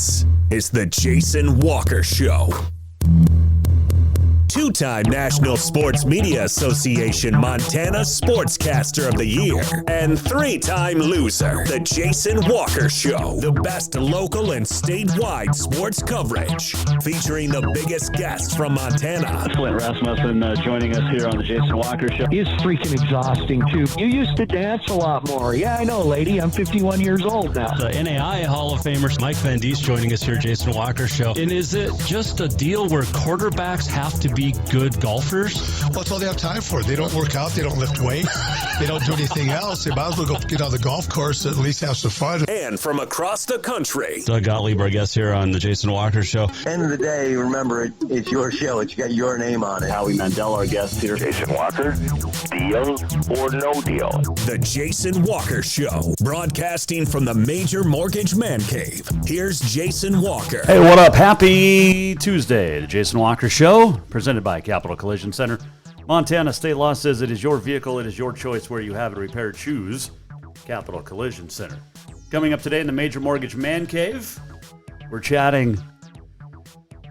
This is the Jason Walker Show. Two-time National Sports Media Association Montana Sportscaster of the Year and three-time loser, the Jason Walker Show. The best local and statewide sports coverage, featuring the biggest guests from Montana. Lynn Rasmussen joining us here on the Jason Walker Show. He's freaking exhausting, too. You used to dance a lot more. Yeah, I know, lady. I'm 51 years old now. The NAI Hall of Famer Mike Van Diest joining us here, Jason Walker Show. And is it just a deal where quarterbacks have to be good golfers? Well, that's all they have time for. They don't work out. They don't lift weights. They don't do anything else. They might as well go get on the golf course and at least have some fun. And from across the country, Doug Gottlieb, our guest here on the Jason Walker Show. End of the day, remember, it's your show. It's got your name on it. Howie Mandel, our guest here. Jason Walker, deal or no deal? the Jason Walker Show, broadcasting from the Major Mortgage Man Cave. Here's Jason Walker. Hey, what up? Happy Tuesday. The Jason Walker Show, presented by Capital Collision Center. Montana state law says it is your vehicle, it is your choice where you have it repaired. Choose Capital Collision Center. Coming up today in the Major Mortgage Man Cave, we're chatting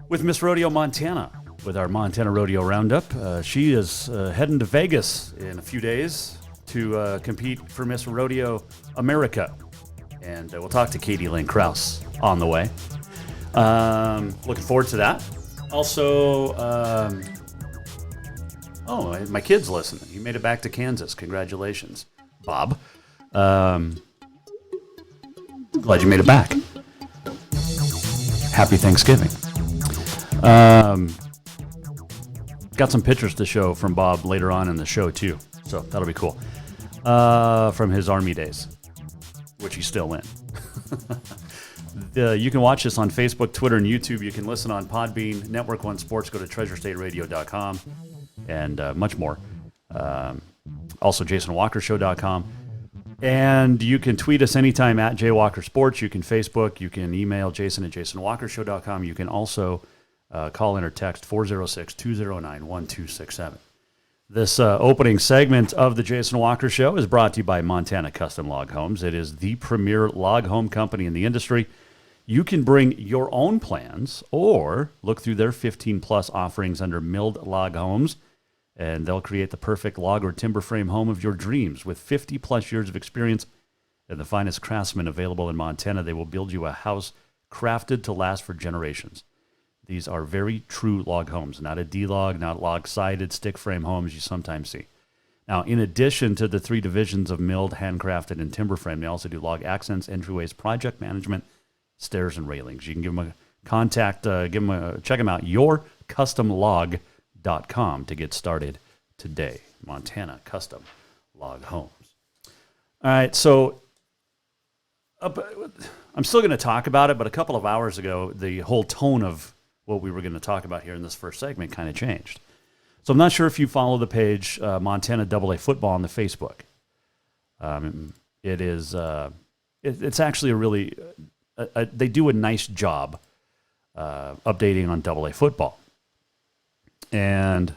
with Miss Rodeo Montana with our Montana Rodeo Roundup. She is heading to Vegas in a few days to compete for Miss Rodeo America. And we'll talk to Katie Lynn Kraus on the way. Looking forward to that. Also, my kid's listening. He made it back to Kansas. Congratulations, Bob. Glad you made it back. Happy Thanksgiving. Got some pictures to show from Bob later on in the show, too. So that'll be cool. From his Army days, which he's still in. You can watch this on Facebook, Twitter, and YouTube. You can listen on Podbean, Network One Sports. Go to treasurestateradio.com and much more. Also, jasonwalkershow.com. And you can tweet us anytime at JWalkerSports. You can Facebook. You can email Jason at jasonwalkershow.com. You can also call in or text 406-209-1267. This opening segment of the Jason Walker Show is brought to you by Montana Custom Log Homes. It is the premier log home company in the industry. You can bring your own plans or look through their 15-plus offerings under Milled Log Homes, and they'll create the perfect log or timber frame home of your dreams. With 50-plus years of experience and the finest craftsmen available in Montana, they will build you a house crafted to last for generations. These are very true log homes, not a D-log, not log-sided stick frame homes you sometimes see. Now, in addition to the three divisions of milled, handcrafted, and timber frame, they also do log accents, entryways, project management, stairs, and railings. You can give them a contact, check them out, yourcustomlog.com to get started today. Montana Custom Log Homes. All right, so I'm still going to talk about it, but a couple of hours ago, the whole tone of what we were going to talk about here in this first segment kind of changed. So I'm not sure if you follow the page Montana AA Football on the Facebook. It is it's actually a really they do a nice job updating on AA football, and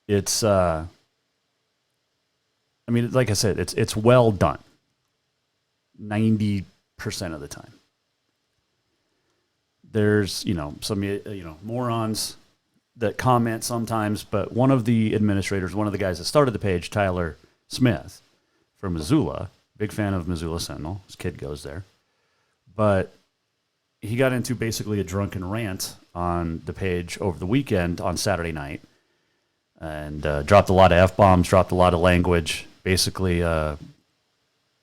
it's like I said, it's well done 90% of the time. There's, some, morons that comment sometimes, but one of the administrators, one of the guys that started the page, Tyler Smith from Missoula, big fan of Missoula Sentinel. His kid goes there. But he got into basically a drunken rant on the page over the weekend on Saturday night and dropped a lot of F-bombs, dropped a lot of language, basically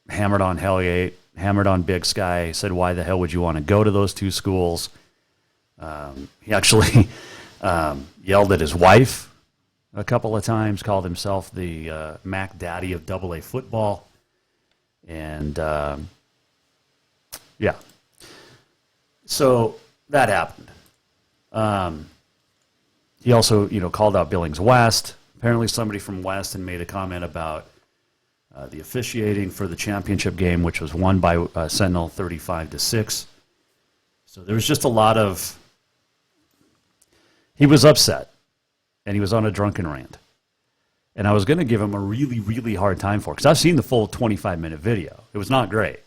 hammered on Hellgate, hammered on Big Sky, said, why the hell would you want to go to those two schools? He actually yelled at his wife a couple of times, called himself the Mac Daddy of AA football. And, yeah. So that happened. He also, called out Billings West. Apparently somebody from Weston made a comment about the officiating for the championship game, which was won by Sentinel 35-6. So there was just a lot of... He was upset, and he was on a drunken rant. And I was going to give him a really, really hard time for it, because I've seen the full 25-minute video. It was not great.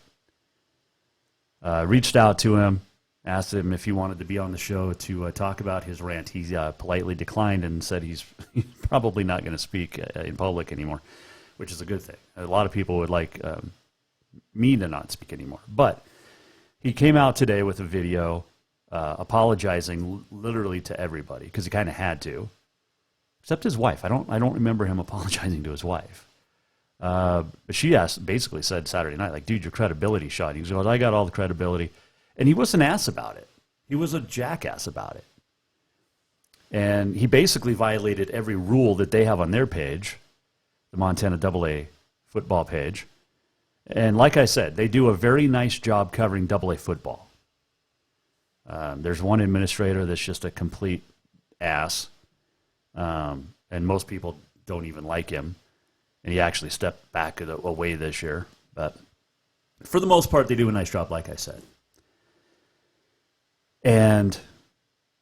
Reached out to him, asked him if he wanted to be on the show to talk about his rant. He politely declined and said he's probably not going to speak in public anymore, which is a good thing. A lot of people would like me to not speak anymore. But he came out today with a video apologizing literally to everybody because he kind of had to, except his wife. I don't remember him apologizing to his wife. But she basically said Saturday night, like, dude, your credibility shot. He goes, I got all the credibility. And he was an ass about it. He was a jackass about it. And he basically violated every rule that they have on their page, the Montana AA football page. And like I said, they do a very nice job covering AA football. There's one administrator that's just a complete ass. And most people don't even like him. And he actually stepped back away this year. But for the most part, they do a nice job, like I said. And,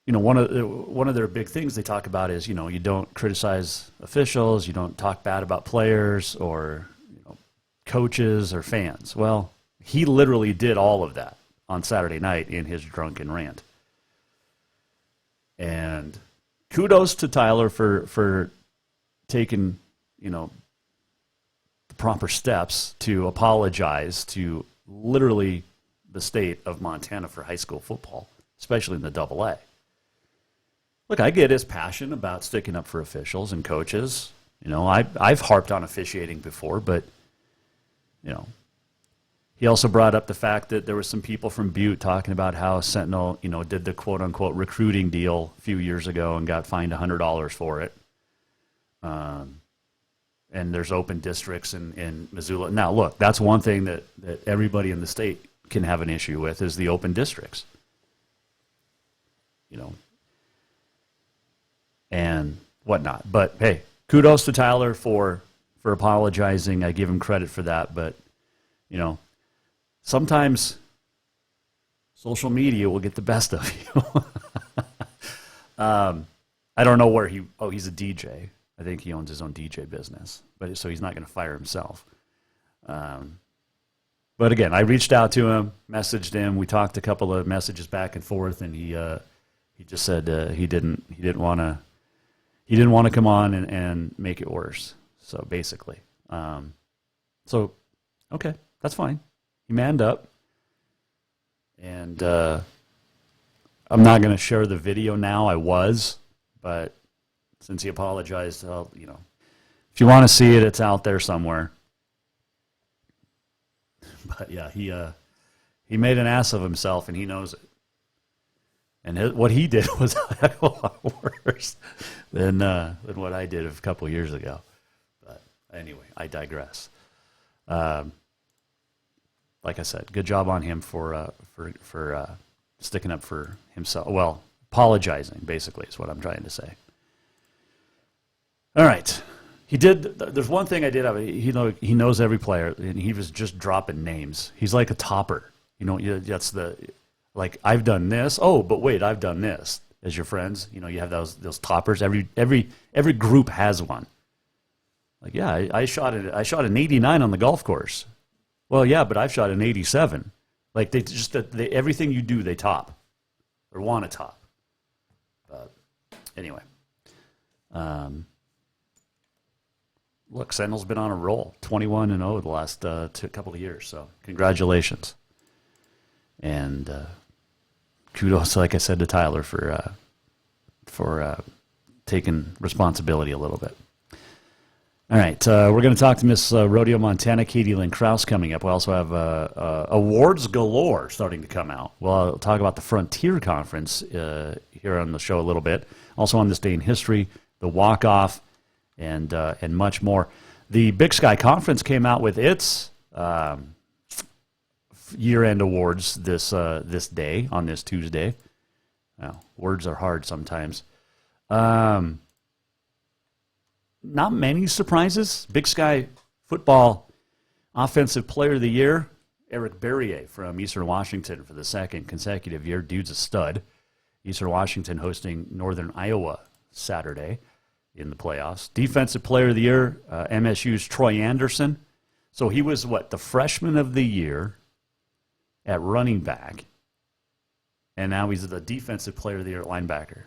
you know, one of their big things they talk about is, you know, you don't criticize officials, you don't talk bad about players or, you know, coaches or fans. Well, he literally did all of that on Saturday night in his drunken rant. And kudos to Tyler for taking, you know, the proper steps to apologize to literally the state of Montana for high school football, especially in the AA. Look, I get his passion about sticking up for officials and coaches. You know, I've harped on officiating before, but, you know, he also brought up the fact that there was some people from Butte talking about how Sentinel, you know, did the quote-unquote recruiting deal a few years ago and got fined $100 for it. And there's open districts in Missoula. Now, look, that's one thing that everybody in the state can have an issue with is the open districts. You know, and whatnot. But, hey, kudos to Tyler for apologizing. I give him credit for that. But, you know, sometimes social media will get the best of you. I don't know where he's a DJ. I think he owns his own DJ business, but so he's not going to fire himself. But again, I reached out to him, messaged him. We talked a couple of messages back and forth, and he just said he didn't want to come on and make it worse. So basically, okay, that's fine. He manned up, and I'm not going to share the video now. I was, but since he apologized, you know, if you want to see it, it's out there somewhere. But yeah, he made an ass of himself, and he knows it. And what he did was a heck of a lot worse than what I did a couple of years ago. But anyway, I digress. Like I said, good job on him for sticking up for himself. Well, apologizing basically is what I'm trying to say. All right. He did. There's one thing I did have. He knows every player, and he was just dropping names. He's like a topper. You know, that's like I've done this. Oh, but wait, I've done this. As your friends, you know, you have those toppers. Every group has one. Like, yeah, I shot an 89 on the golf course. Well, yeah, but I've shot an 87. Like everything you do, they top or want to top. But anyway. Look, Sentinel's been on a roll, 21-0 the last couple of years. So congratulations, and kudos, like I said, to Tyler for taking responsibility a little bit. All right, we're going to talk to Miss Rodeo Montana, Katie Lynn Kraus, coming up. We also have awards galore starting to come out. We'll talk about the Frontier Conference here on the show a little bit. Also on this day in history, the walk-off, and much more. The Big Sky Conference came out with its year-end awards this day, on this Tuesday. Well, words are hard sometimes. Not many surprises. Big Sky Football Offensive Player of the Year, Eric Berrier from Eastern Washington for the second consecutive year. Dude's a stud. Eastern Washington hosting Northern Iowa Saturday in the playoffs. Defensive Player of the Year, MSU's Troy Anderson. So he was, the freshman of the year at running back, and now he's the defensive player of the year at linebacker.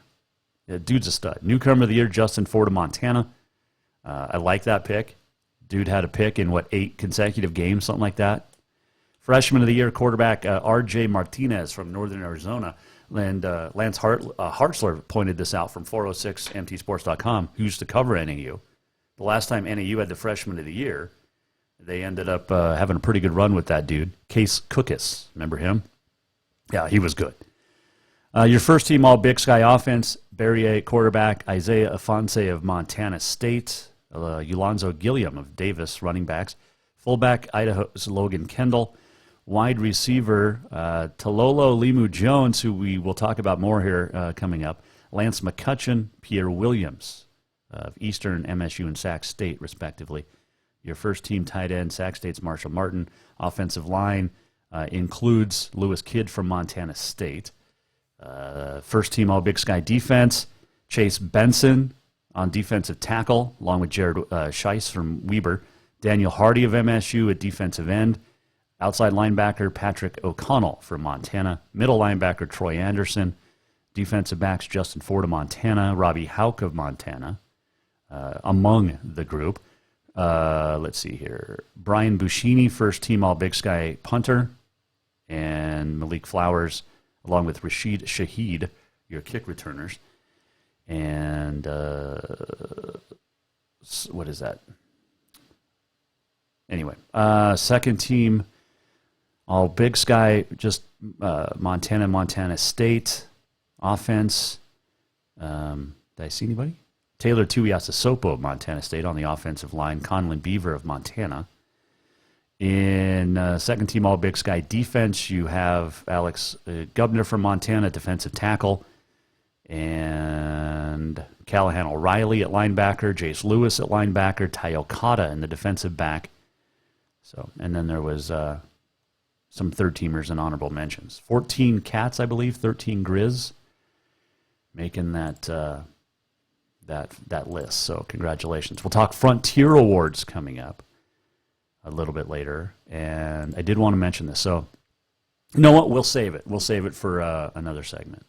The dude's a stud. Newcomer of the year, Justin Ford of Montana. I like that pick. Dude had a pick in, 8 consecutive games, something like that. Freshman of the year, quarterback R.J. Martinez from Northern Arizona. And Lance Hartzler pointed this out from 406mtsports.com, who used to cover NAU. The last time NAU had the freshman of the year, they ended up having a pretty good run with that dude. Case Cookus, remember him? Yeah, he was good. Your first team All-Big Sky offense, Barrier quarterback, Isaiah Afonso of Montana State, Yulonzo Gilliam of Davis running backs, fullback Idaho's Logan Kendall, wide receiver Talolo Limu-Jones, who we will talk about more here coming up, Lance McCutcheon, Pierre Williams of Eastern, MSU, and Sac State, respectively. Your first team tight end, Sac State's Marshall Martin. Offensive line includes Lewis Kidd from Montana State. First team All-Big Sky defense, Chase Benson on defensive tackle, along with Jared Scheiss from Weber. Daniel Hardy of MSU at defensive end. Outside linebacker, Patrick O'Connell from Montana. Middle linebacker, Troy Anderson. Defensive backs, Justin Ford of Montana. Robbie Hauk of Montana among the group. Let's see here. Brian Buschini, first team All-Big Sky punter. And Malik Flowers, along with Rashid Shaheed, your kick returners. And what is that? Anyway, second team All-Big Sky, just Montana State offense. Did I see anybody? Taylor Tuiasosopo of Montana State on the offensive line. Conlon Beaver of Montana. In second team All-Big Sky defense, you have Alex Gubner from Montana, defensive tackle. And Callahan O'Reilly at linebacker. Jace Lewis at linebacker. Ty Okada in the defensive back. So, and then there was some third-teamers and honorable mentions. 14 Cats, I believe, 13 Grizz, making that list. So congratulations. We'll talk Frontier Awards coming up a little bit later. And I did want to mention this. So, you know what? We'll save it. We'll save it for another segment.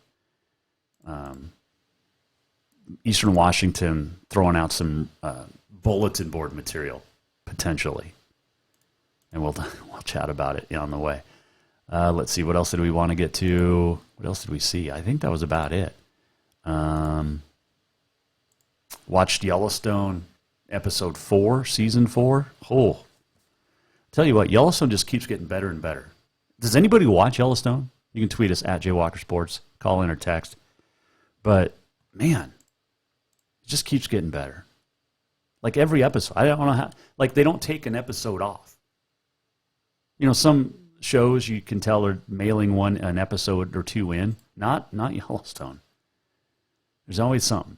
Eastern Washington throwing out some bulletin board material, potentially. And we'll chat about it on the way. Let's see, what else did we want to get to? What else did we see? I think that was about it. Watched Yellowstone episode 4, season 4. Oh, tell you what, Yellowstone just keeps getting better and better. Does anybody watch Yellowstone? You can tweet us at JWalkerSports, call in or text. But, man, it just keeps getting better. Like every episode. I don't know how, like they don't take an episode off. You know, some shows you can tell are mailing an episode or two in. Not Yellowstone. There's always something.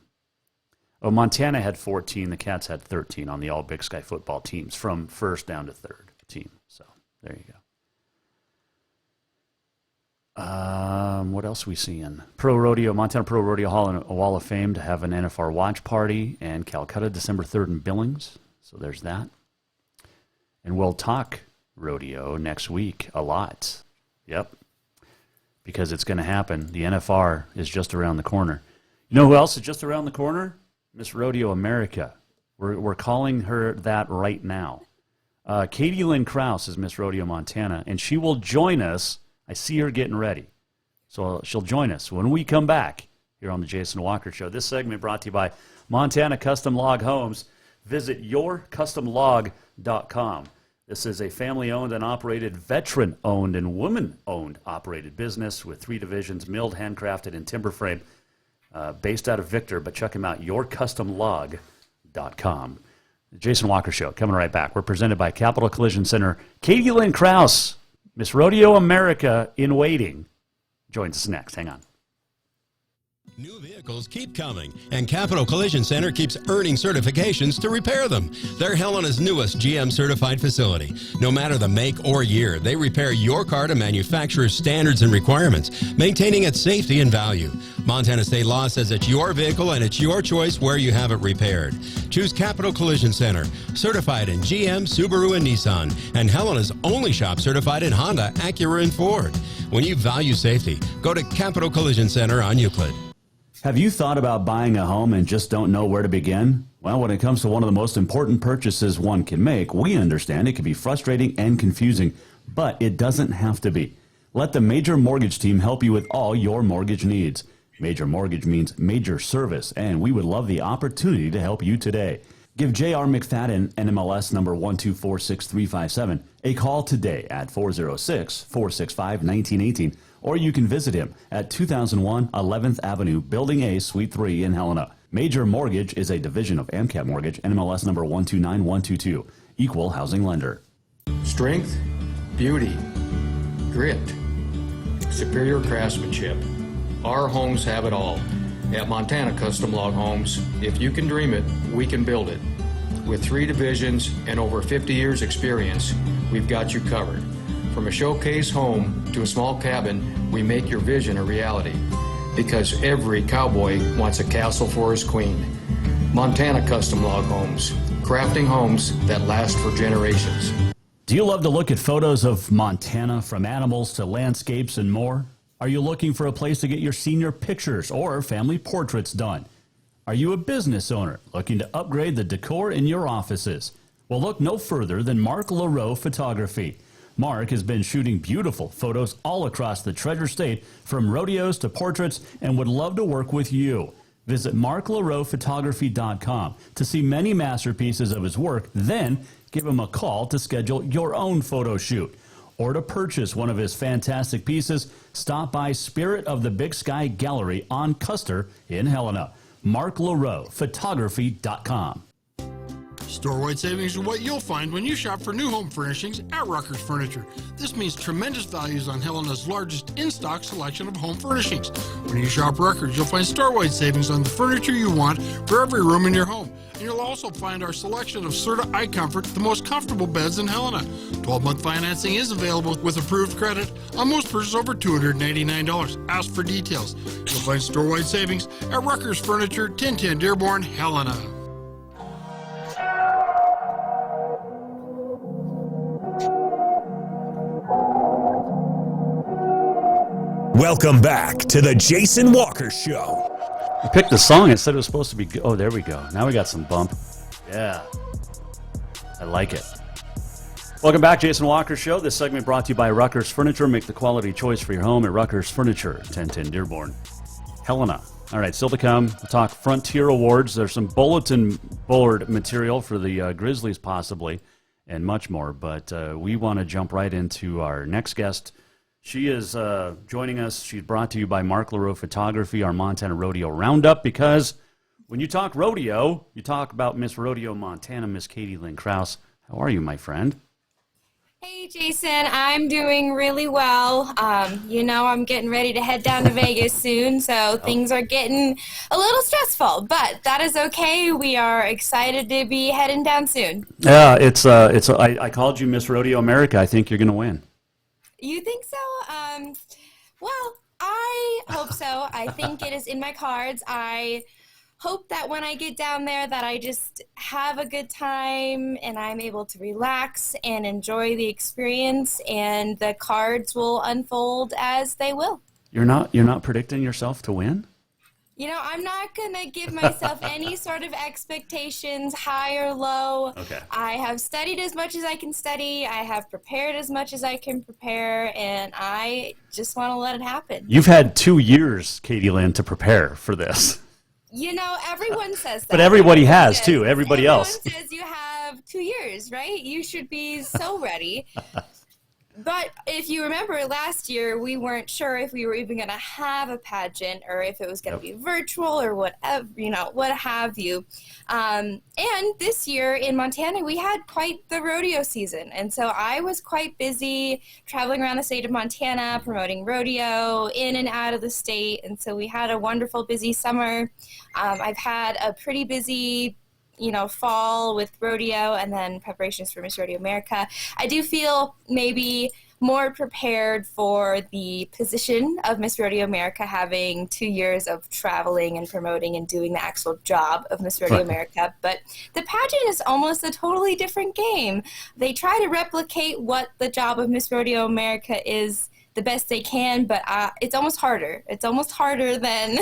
Oh, Montana had 14. The Cats had 13 on the All-Big Sky football teams from first down to third team. So there you go. What else are we seeing? Montana Pro Rodeo Hall and a Wall of Fame to have an NFR watch party, and Calcutta December 3rd in Billings. So there's that. And we'll talk rodeo next week a lot. Yep. Because it's going to happen. The NFR is just around the corner. You know who else is just around the corner? Miss Rodeo America. We're calling her that right now. Katie Lynn Kraus is Miss Rodeo Montana, and she will join us. I see her getting ready. So she'll join us when we come back here on the Jason Walker Show. This segment brought to you by Montana Custom Log Homes. Visit yourcustomlog.com. This is a family-owned and operated, veteran-owned and woman-owned operated business with 3 divisions, milled, handcrafted, and timber frame, based out of Victor. But check them out, yourcustomlog.com. The Jason Walker Show, coming right back. We're presented by Capital Collision Center. Katie Lynn Kraus, Miss Rodeo America in waiting, joins us next. Hang on. New vehicles keep coming, and Capital Collision Center keeps earning certifications to repair them. They're Helena's newest GM-certified facility. No matter the make or year, they repair your car to manufacturer's standards and requirements, maintaining its safety and value. Montana state law says it's your vehicle and it's your choice where you have it repaired. Choose Capital Collision Center, certified in GM, Subaru, and Nissan, and Helena's only shop certified in Honda, Acura, and Ford. When you value safety, go to Capital Collision Center on Euclid. Have you thought about buying a home and just don't know where to begin? Well, when it comes to one of the most important purchases one can make, we understand it can be frustrating and confusing, but it doesn't have to be. Let the Major Mortgage team help you with all your mortgage needs. Major Mortgage means major service, and we would love the opportunity to help you today. Give J.R. McFadden, NMLS number 1246357, a call today at 406-465-1918, or you can visit him at 2001 11th Avenue, Building A, Suite 3 in Helena. Major Mortgage is a division of AMCAP Mortgage, NMLS number 129122, equal housing lender. Strength, beauty, grit, superior craftsmanship. Our homes have it all. At Montana Custom Log Homes, if you can dream it, we can build it. With 3 divisions and over 50 years experience, we've got you covered. From a showcase home to a small cabin, we make your vision a reality. Because every cowboy wants a castle for his queen. Montana Custom Log Homes, crafting homes that last for generations. Do you love to look at photos of Montana, from animals to landscapes and more? Are you looking for a place to get your senior pictures or family portraits done? Are you a business owner looking to upgrade the decor in your offices? Well, look no further than Mark LaRoe Photography. Mark has been shooting beautiful photos all across the Treasure State, from rodeos to portraits, and would love to work with you. Visit marklaroephotography.com to see many masterpieces of his work, then give him a call to schedule your own photo shoot. Or to purchase one of his fantastic pieces, stop by Spirit of the Big Sky Gallery on Custer in Helena. marklaroephotography.com. Store-wide savings are what you'll find when you shop for new home furnishings at Rucker's Furniture. This means tremendous values on Helena's largest in-stock selection of home furnishings. When you shop Rucker's, you'll find store-wide savings on the furniture you want for every room in your home. And you'll also find our selection of Serta iComfort, the most comfortable beds in Helena. 12-month financing is available with approved credit on most purchases over $299. Ask for details. You'll find store-wide savings at Rucker's Furniture, 1010 Dearborn, Helena. Welcome back to the Jason Walker Show. You picked the song and said it was supposed to be good. Oh, there we go. Now we got some bump. Yeah. I like it. Welcome back, Jason Walker Show. This segment brought to you by Rucker's Furniture. Make the quality choice for your home at Rucker's Furniture, 1010 Dearborn, Helena. All right, still to come, we'll talk Frontier Awards. There's some bulletin board material for the Grizzlies, possibly, and much more. But we want to jump right into our next guest. She is joining us. She's brought to you by Mark LaRoe Photography, our Montana Rodeo Roundup, because when you talk rodeo, you talk about Miss Rodeo Montana, Miss Katie Lynn Kraus. How are you, my friend? Hey, Jason. I'm doing really well. I'm getting ready to head down to Vegas soon, so things are getting a little stressful, but that is okay. We are excited to be heading down soon. Yeah, I called you Miss Rodeo America. I think you're going to win. You think so? Well, I hope so. I think it is in my cards. I hope that when I get down there that I just have a good time and I'm able to relax and enjoy the experience, and the cards will unfold as they will. You're not predicting yourself to win? I'm not going to give myself any sort of expectations, high or low. Okay. I have studied as much as I can study. I have prepared as much as I can prepare, and I just want to let it happen. You've had 2 years, Katie Lynn, to prepare for this. Everyone says that. But everybody has, too. Everybody else. Everyone says you have 2 years, right? You should be so ready. But if you remember last year, we weren't sure if we were even going to have a pageant or if it was going to be virtual or whatever, what have you. And this year in Montana, we had quite the rodeo season. And so I was quite busy traveling around the state of Montana, promoting rodeo in and out of the state. And so we had a wonderful, busy summer. I've had a pretty busy fall with rodeo and then preparations for Miss Rodeo America. I do feel maybe more prepared for the position of Miss Rodeo America, having 2 years of traveling and promoting and doing the actual job of Miss Rodeo America. But the pageant is almost a totally different game. They try to replicate what the job of Miss Rodeo America is the best they can, but it's almost harder. It's almost harder than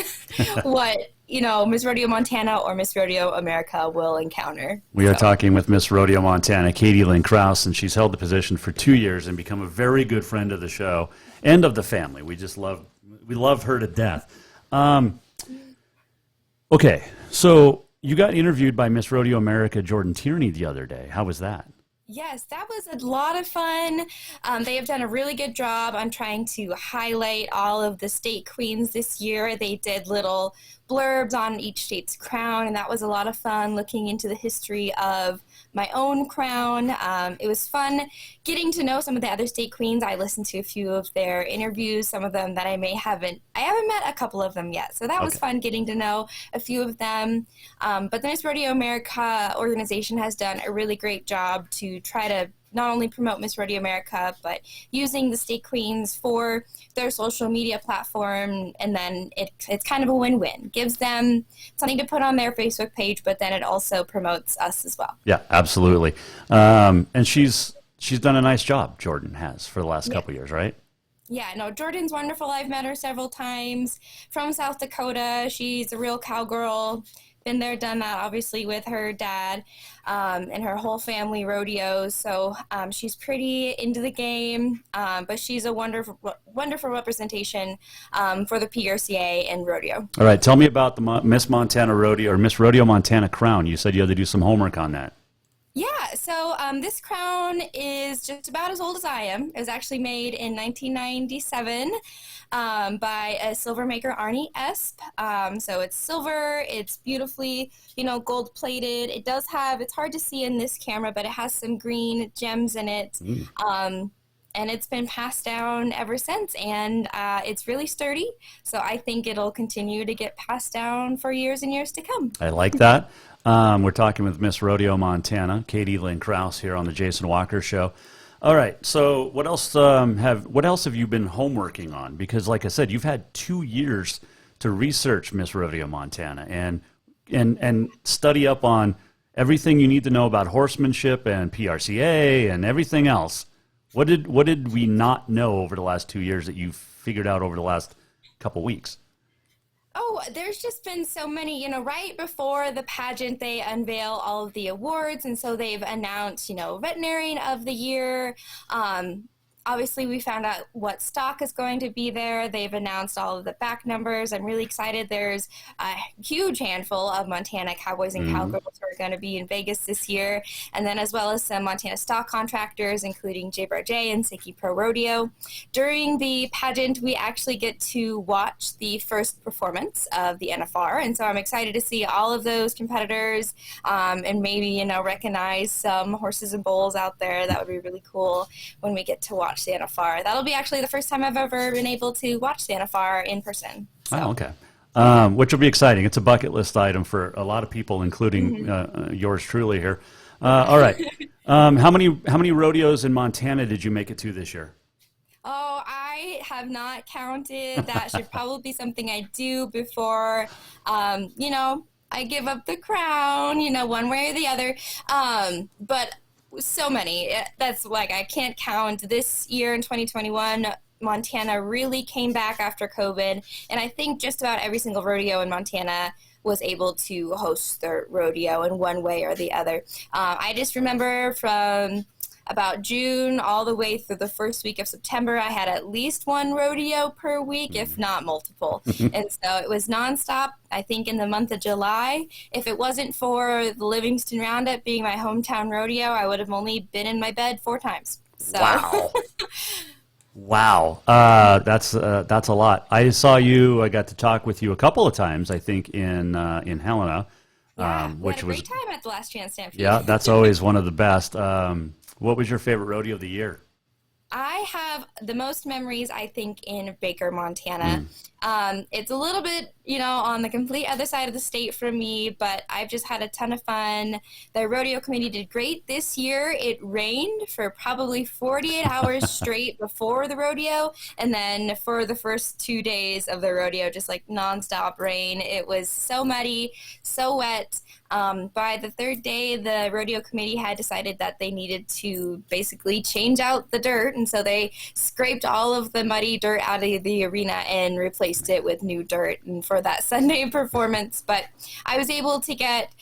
what Miss Rodeo Montana or Miss Rodeo America will encounter. We are talking with Miss Rodeo Montana, Lynn Kraus, and she's held the position for 2 years and become a very good friend of the show and of the family. We love her to death. Okay, so you got interviewed by Miss Rodeo America, Jordan Tierney, the other day. How was that? Yes, that was a lot of fun. They have done a really good job on trying to highlight all of the state queens this year. They did little blurbs on each state's crown, and that was a lot of fun, looking into the history of my own crown. It was fun getting to know some of the other state queens. I listened to a few of their interviews, some of them that I haven't met a couple of them yet. So that was fun getting to know a few of them. But the Miss Rodeo America organization has done a really great job to try to not only promote Miss Rodeo America, but using the state queens for their social media platform. And then it's kind of a win-win. Gives them something to put on their Facebook page, but then it also promotes us as well. Yeah, absolutely. And she's done a nice job, Jordan has, for the last couple years, right? Yeah, no, Jordan's wonderful. I've met her several times. From South Dakota. She's a real cowgirl. Been there, done that, obviously, with her dad and her whole family rodeos. So she's pretty into the game, but she's a wonderful representation for the PRCA and rodeo. All right, tell me about the Miss Montana Rodeo or Miss Rodeo Montana crown. You said you had to do some homework on that. Yeah, so this crown is just about as old as I am. It was actually made in 1997 by a silver maker, Arnie Esp. So it's silver, it's beautifully, gold-plated. It does have, it's hard to see in this camera, but it has some green gems in it. And it's been passed down ever since, and it's really sturdy. So I think it'll continue to get passed down for years and years to come. I like that. We're talking with Miss Rodeo Montana, Lynn Kraus, here on the Jason Walker Show. All right, so what else have you been homeworking on? Because, like I said, you've had 2 years to research Miss Rodeo Montana and study up on everything you need to know about horsemanship and PRCA and everything else. What did we not know over the last 2 years that you figured out over the last couple weeks? Oh, there's just been so many, right before the pageant, they unveil all of the awards. And so they've announced, Veterinarian of the Year. Obviously, we found out what stock is going to be there. They've announced all of the back numbers. I'm really excited. There's a huge handful of Montana cowboys and cowgirls who are going to be in Vegas this year, and then as well as some Montana stock contractors, including J. and Siki Pro Rodeo. During the pageant, we actually get to watch the first performance of the NFR, and so I'm excited to see all of those competitors and maybe, recognize some horses and bulls out there. That would be really cool when we get to watch the NFR. That'll be actually the first time I've ever been able to watch the NFR in person. So. Oh, okay. Which will be exciting. It's a bucket list item for a lot of people, including yours truly here. All right. How many rodeos in Montana did you make it to this year? Oh, I have not counted. That should probably be something I do before, I give up the crown, one way or the other. But so many. That's I can't count. This year in 2021, Montana really came back after COVID, and I think just about every single rodeo in Montana was able to host their rodeo in one way or the other. I just remember from about June all the way through the first week of September, I had at least one rodeo per week, if not multiple. And so it was nonstop. I think in the month of July, if it wasn't for the Livingston Roundup being my hometown rodeo, I would have only been in my bed 4 times. So. Wow. Wow. That's a lot. I saw you. I got to talk with you a couple of times, I think, in Helena. Yeah, which we had a was great time at the Last Chance Stampede. Yeah, that's always one of the best. What was your favorite rodeo of the year? I have the most memories, I think, in Baker, Montana. It's a little bit, on the complete other side of the state from me, but I've just had a ton of fun. The rodeo committee did great this year. It rained for probably 48 hours straight before the rodeo, and then for the first 2 days of the rodeo, just like nonstop rain. It was so muddy, so wet. By the third day, the rodeo committee had decided that they needed to basically change out the dirt, and so they scraped all of the muddy dirt out of the arena and replaced it with new dirt and for that Sunday performance. But I was able to get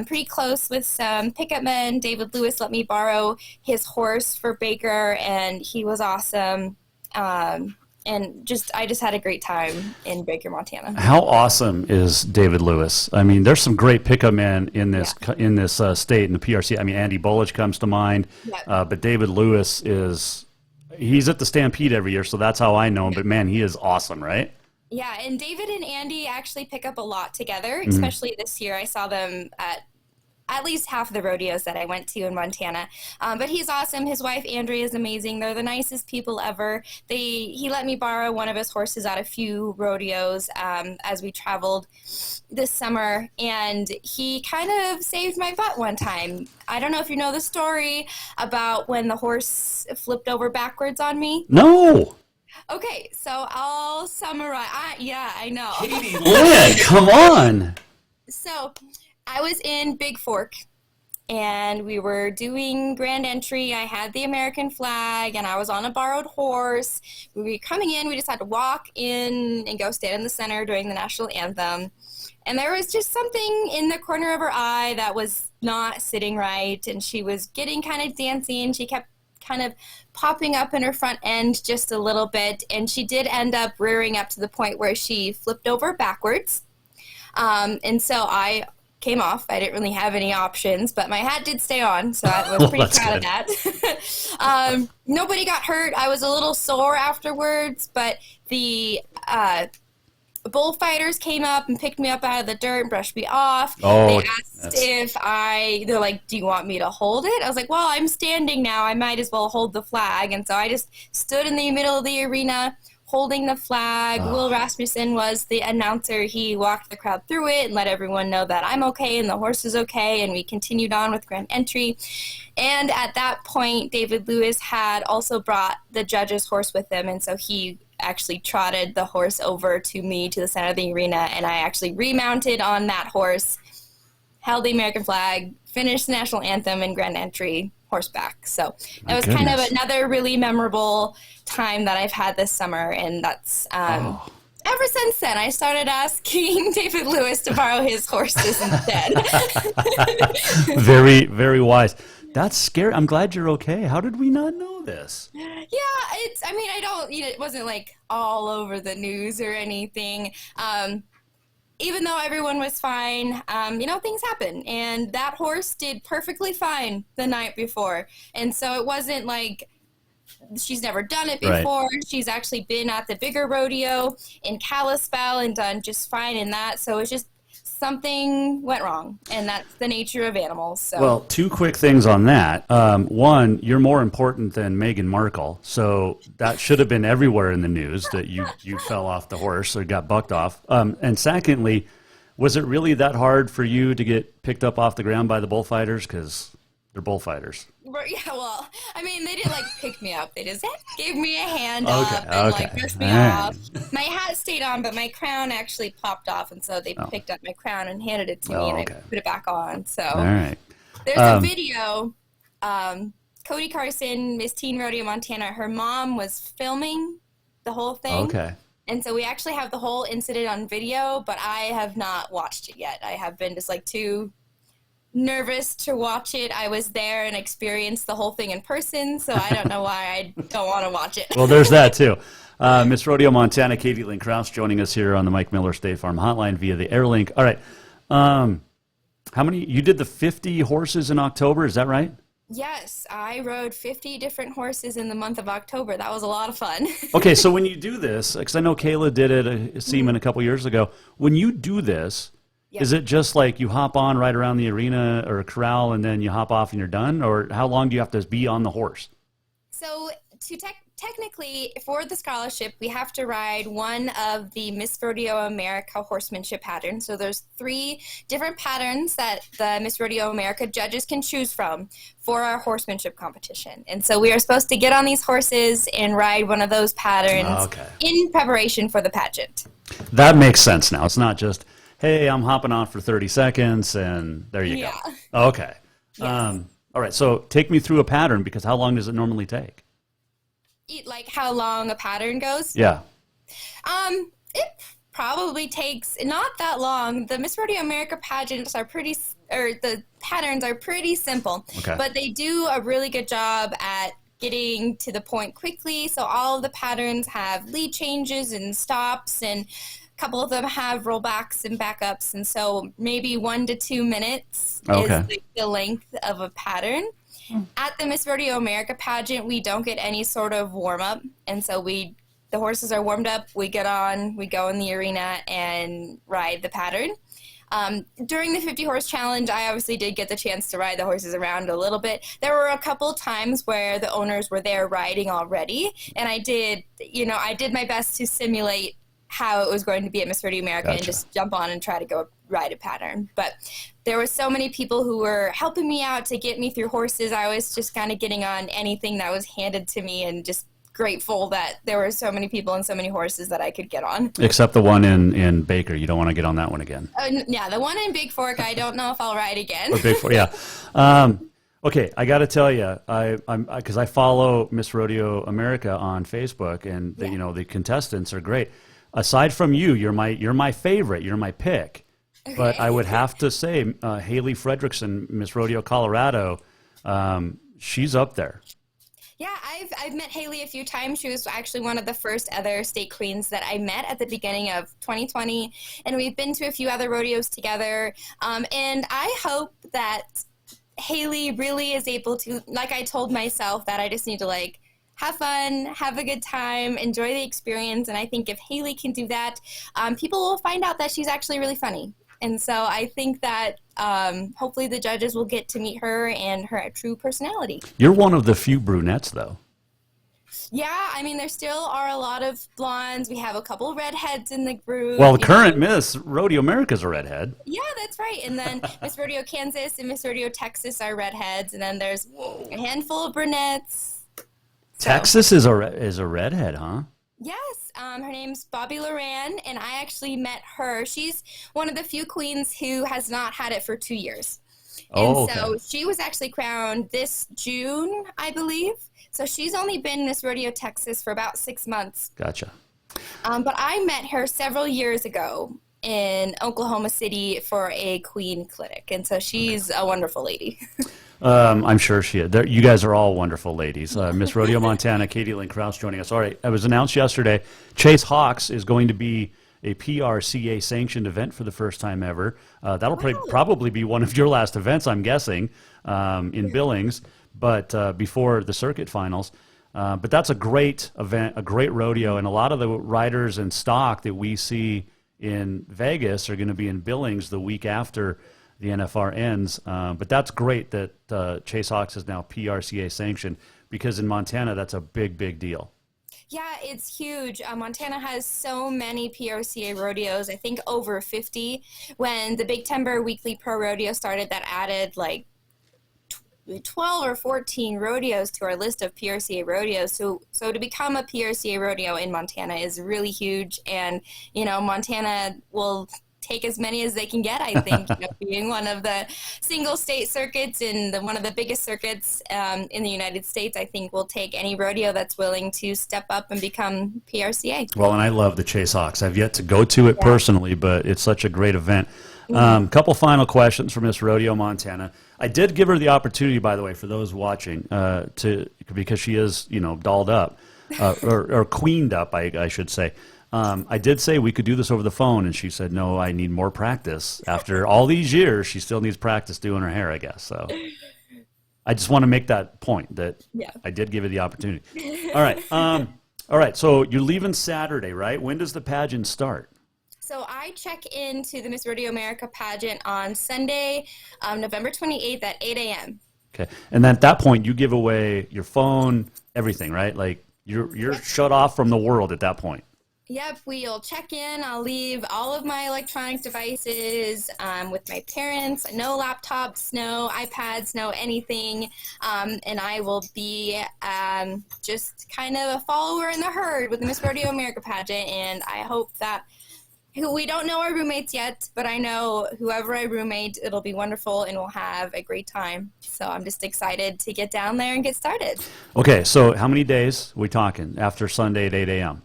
pretty close with some pickup men. David Lewis let me borrow his horse for Baker, and he was awesome. And I just had a great time in Baker, Montana. How awesome is David Lewis? I mean, there's some great pickup men in this state, in the PRC. I mean, Andy Bullich comes to mind, but David Lewis he's at the Stampede every year, so that's how I know him. But man, he is awesome, right? Yeah, and David and Andy actually pick up a lot together, especially this year. I saw them at least half of the rodeos that I went to in Montana. But he's awesome. His wife, Andrea, is amazing. They're the nicest people ever. He let me borrow one of his horses at a few rodeos as we traveled this summer, and he kind of saved my butt one time. I don't know if you know the story about when the horse flipped over backwards on me. No. Okay, so I'll summarize. I know. Lynn, come on. So I was in Big Fork, and we were doing grand entry. I had the American flag, and I was on a borrowed horse. We were coming in. We just had to walk in and go stand in the center during the national anthem. And there was just something in the corner of her eye that was not sitting right, and she was getting kind of dancy, and she kept kind of popping up in her front end just a little bit, and she did end up rearing up to the point where she flipped over backwards. And so I came off. I didn't really have any options, but my hat did stay on, so I was pretty proud of that. Nobody got hurt. I was a little sore afterwards, but the bullfighters came up and picked me up out of the dirt and brushed me off. They asked they're like, do you want me to hold it? I was like, well, I'm standing now. I might as well hold the flag. And so I just stood in the middle of the arena holding the flag. Will Rasmussen was the announcer. He walked the crowd through it and let everyone know that I'm okay and the horse is okay, and we continued on with grand entry. And at that point, David Lewis had also brought the judge's horse with him, and so he actually trotted the horse over to me to the center of the arena, and I actually remounted on that horse, held the American flag, finished the national anthem and grand entry horseback. So that was kind of another really memorable time that I've had this summer, and that's ever since then I started asking David Lewis to borrow his horses instead. Very, very wise. That's scary. I'm glad you're okay. How did we not know this? Yeah, it wasn't like all over the news or anything. Even though everyone was fine, things happen. And that horse did perfectly fine the night before. And so it wasn't like she's never done it before. Right. She's actually been at the bigger rodeo in Kalispell and done just fine in that. So it's just something went wrong, and that's the nature of animals. So. Well, two quick things on that. One, you're more important than Meghan Markle, so that should have been everywhere in the news that you fell off the horse or got bucked off. And secondly, was it really that hard for you to get picked up off the ground by the bullfighters? Because they're bullfighters. Yeah, well, they didn't pick me up. They just gave me a hand up and brushed me off. My hat stayed on, but my crown actually popped off, and so they picked up my crown and handed it to me, and I put it back on. So there's a video. Cody Carson, Miss Teen Rodeo Montana, her mom was filming the whole thing. Okay. And so we actually have the whole incident on video, but I have not watched it yet. I have been just too nervous to watch it. I was there and experienced the whole thing in person, so I don't know why I don't want to watch it. Well, there's that too. Miss Rodeo Montana, Katie Lynn Kraus joining us here on the Mike Miller State Farm Hotline via the Airlink. All right. How many? You did the 50 horses in October, is that right? Yes, I rode 50 different horses in the month of October. That was a lot of fun. Okay, so when you do this, because I know Kayla did it at ICYMI a couple years ago, when you do this, is it just like you hop on right around the arena or corral and then you hop off and you're done? Or how long do you have to be on the horse? So technically, for the scholarship, we have to ride one of the Miss Rodeo America horsemanship patterns. So there's 3 different patterns that the Miss Rodeo America judges can choose from for our horsemanship competition. And so we are supposed to get on these horses and ride one of those patterns in preparation for the pageant. That makes sense now. It's not just, hey, I'm hopping on for 30 seconds and there you go. Okay. Yes. All right, so take me through a pattern, because how long does it normally take? Like how long a pattern goes? Yeah. It probably takes not that long. The Miss Rodeo America pageants are the patterns are pretty simple, but they do a really good job at getting to the point quickly. So all of the patterns have lead changes and stops, and a couple of them have rollbacks and backups. And so maybe 1 to 2 minutes is the length of a pattern. At the Miss Rodeo America pageant, we don't get any sort of warm-up, and so the horses are warmed up, we get on, we go in the arena and ride the pattern. During the 50-horse challenge, I obviously did get the chance to ride the horses around a little bit. There were a couple times where the owners were there riding already, and I did my best to simulate how it was going to be at Miss Rodeo America and just jump on and try to go ride a pattern. But there were so many people who were helping me out to get me through horses. I was just kind of getting on anything that was handed to me, and just grateful that there were so many people and so many horses that I could get on. Except the one in Baker. You don't want to get on that one again. Yeah, the one in Big Fork, I don't know if I'll ride again. Or Big Fork, yeah. Okay, I got to tell you, because I follow Miss Rodeo America on Facebook, and the contestants are great. Aside from you, you're my favorite. You're my pick. Okay. But I would have to say, Haley Fredrickson, Miss Rodeo Colorado, she's up there. Yeah, I've met Haley a few times. She was actually one of the first other state queens that I met at the beginning of 2020, and we've been to a few other rodeos together. And I hope that Haley really is able to, like I told myself, that I just need to have fun, have a good time, enjoy the experience. And I think if Haley can do that, people will find out that she's actually really funny. And so I think that hopefully the judges will get to meet her and her true personality. You're one of the few brunettes, though. Yeah, I mean, there still are a lot of blondes. We have a couple redheads in the group. Well, the current Miss Rodeo America's a redhead. Yeah, that's right. And then Miss Rodeo Kansas and Miss Rodeo Texas are redheads. And then there's a handful of brunettes. Texas is a redhead, huh? Yes. Her name's Bobby Loran, and I actually met her. She's one of the few queens who has not had it for 2 years. And so she was actually crowned this June, I believe. So she's only been in Miss Rodeo Texas for about 6 months. Gotcha. But I met her several years ago in Oklahoma City for a queen clinic. And so she's a wonderful lady. I'm sure she is. You guys are all wonderful ladies. Miss Rodeo Montana, Lynn Kraus joining us. All right, it was announced yesterday, Chase Hawks is going to be a PRCA sanctioned event for the first time ever. That'll probably be one of your last events, I'm guessing, in Billings, but before the circuit finals. But that's a great event, a great rodeo, and a lot of the riders in stock that we see in Vegas are going to be in Billings the week after the NFR ends. But that's great that Chase Hawks is now PRCA sanctioned, because in Montana that's a big, big deal. Yeah, it's huge. Montana has so many PRCA rodeos, I think over 50. When the Big Timber Weekly Pro Rodeo started, that added 12 or 14 rodeos to our list of PRCA rodeos. So to become a PRCA rodeo in Montana is really huge. And, Montana will take as many as they can get, I think, being one of the single state circuits and one of the biggest circuits in the United States. I think will take any rodeo that's willing to step up and become PRCA. Well, and I love the Chase Hawks. I've yet to go to it personally, but it's such a great event. Couple final questions for Miss Rodeo Montana. I did give her the opportunity, by the way, for those watching, because she is, dolled up, or queened up, I should say. I did say we could do this over the phone, and she said, no, I need more practice. After all these years, she still needs practice doing her hair, I guess. So, I just want to make that point that I did give you the opportunity. All right. All right. So you're leaving Saturday, right? When does the pageant start? So I check into the Miss Rodeo America pageant on Sunday, November 28th at 8 a.m. Okay. And then at that point, you give away your phone, everything, right? Like you're shut off from the world at that point. Yep, we'll check in. I'll leave all of my electronic devices with my parents. No laptops, no iPads, no anything. And I will be just kind of a follower in the herd with the Miss Rodeo America pageant. And I hope that we don't know our roommates yet, but I know whoever I roommate, it'll be wonderful and we'll have a great time. So I'm just excited to get down there and get started. Okay, so how many days are we talking after Sunday at 8 a.m.?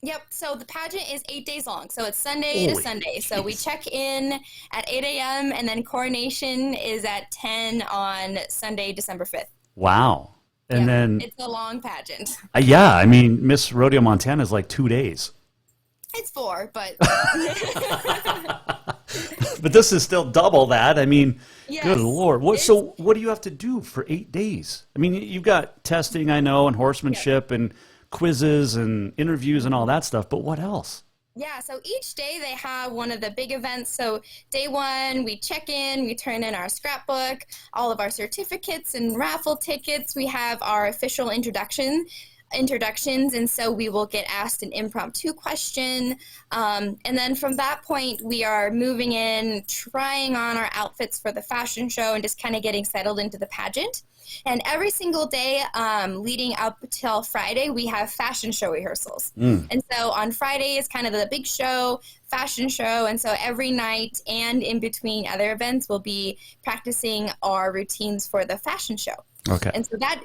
Yep, so the pageant is 8 days long, so it's Sunday to Sunday. So we check in at 8 a.m., and then coronation is at 10 on Sunday, December 5th. Wow. And then... It's a long pageant. Yeah, I mean, Miss Rodeo Montana is like 2 days. It's 4, but... But this is still double that. I mean, good Lord. So what do you have to do for 8 days? I mean, you've got testing, I know, and horsemanship, and quizzes and interviews and all that stuff, but what else? Yeah, so each day they have one of the big events. So day 1, we check in, we turn in our scrapbook, all of our certificates and raffle tickets. We have our official introductions, and so we will get asked an impromptu question. And then from that point, we are moving in, trying on our outfits for the fashion show and just kind of getting settled into the pageant. And every single day leading up till Friday, we have fashion show rehearsals. And so on Friday is kind of the big show, fashion show. And so every night and in between other events, we'll be practicing our routines for the fashion show. Okay. And so that